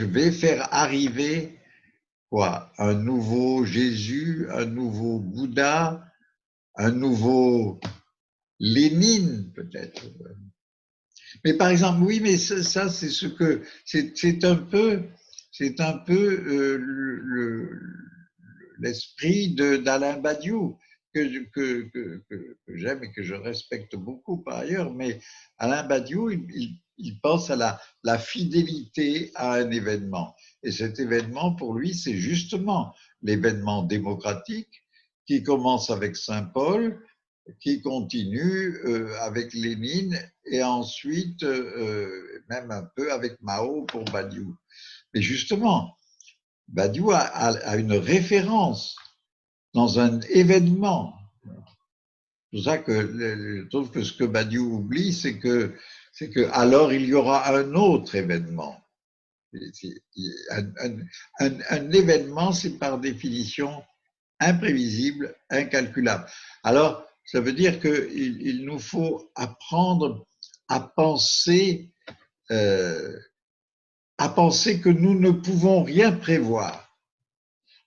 vais faire arriver quoi? Un nouveau Jésus, un nouveau Bouddha, un nouveau Lénine, peut-être. Mais par exemple, oui, mais ça c'est ce que c'est un peu l'esprit d'Alain Badiou que j'aime et que je respecte beaucoup par ailleurs. Mais Alain Badiou, il pense à la fidélité à un événement. Et cet événement, pour lui, c'est justement l'événement démocratique qui commence avec Saint-Paul, qui continue avec Lénine et ensuite même un peu avec Mao pour Badiou. Mais justement, Badiou a une référence dans un événement. C'est pour ça que je trouve que ce que Badiou oublie, c'est que alors il y aura un autre événement. Un événement, c'est par définition imprévisible, incalculable. Alors, ça veut dire qu'il nous faut apprendre à penser que nous ne pouvons rien prévoir.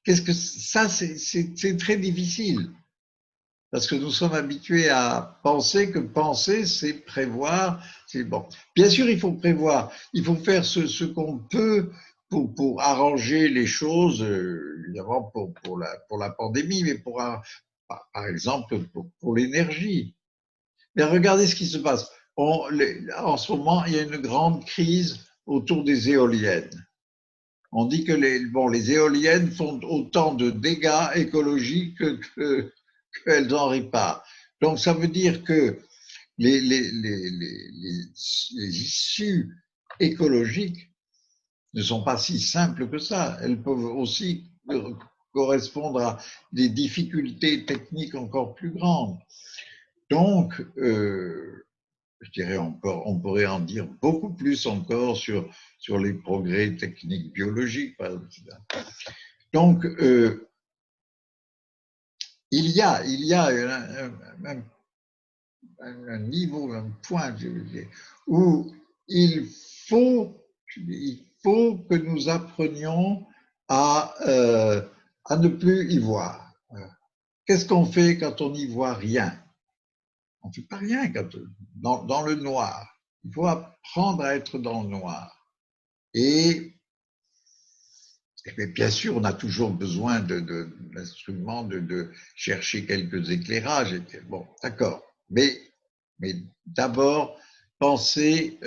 Qu'est-ce que ça, c'est très difficile. Parce que nous sommes habitués à penser que penser, c'est prévoir. C'est bon. Bien sûr, il faut prévoir. Il faut faire ce qu'on peut pour arranger les choses, évidemment pour la pandémie, mais par exemple pour l'énergie. Mais regardez ce qui se passe. En ce moment, il y a une grande crise autour des éoliennes. On dit que les éoliennes font autant de dégâts écologiques qu'elles en réparent. Donc ça veut dire que les issues écologiques ne sont pas si simples que ça. Elles peuvent aussi correspondre à des difficultés techniques encore plus grandes. Donc, je dirais encore, on pourrait en dire beaucoup plus encore sur les progrès techniques biologiques, par exemple. Donc, il y a un niveau, un point où il faut que nous apprenions à ne plus y voir. Qu'est-ce qu'on fait quand on n'y voit rien? On ne fait pas rien dans le noir. Il faut apprendre à être dans le noir. Et bien sûr, on a toujours besoin d'instruments, de chercher quelques éclairages. Bon, d'accord. Mais d'abord, penser,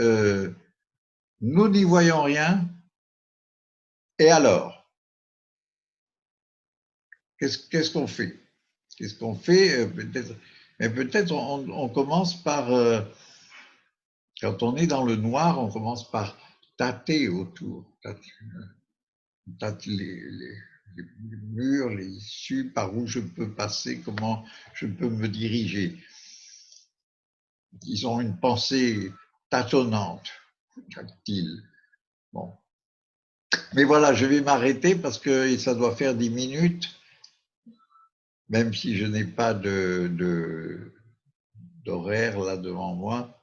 nous n'y voyons rien, et alors? Qu'est-ce qu'on fait? Qu'est-ce qu'on fait? Mais peut-être on commence par, quand on est dans le noir, on commence par tâter autour, tâter les murs, les issues, par où je peux passer, comment je peux me diriger. Ils ont une pensée tâtonnante, tactile. Bon. Mais voilà, je vais m'arrêter parce que ça doit faire 10 minutes, même si je n'ai pas d'horaire là devant moi.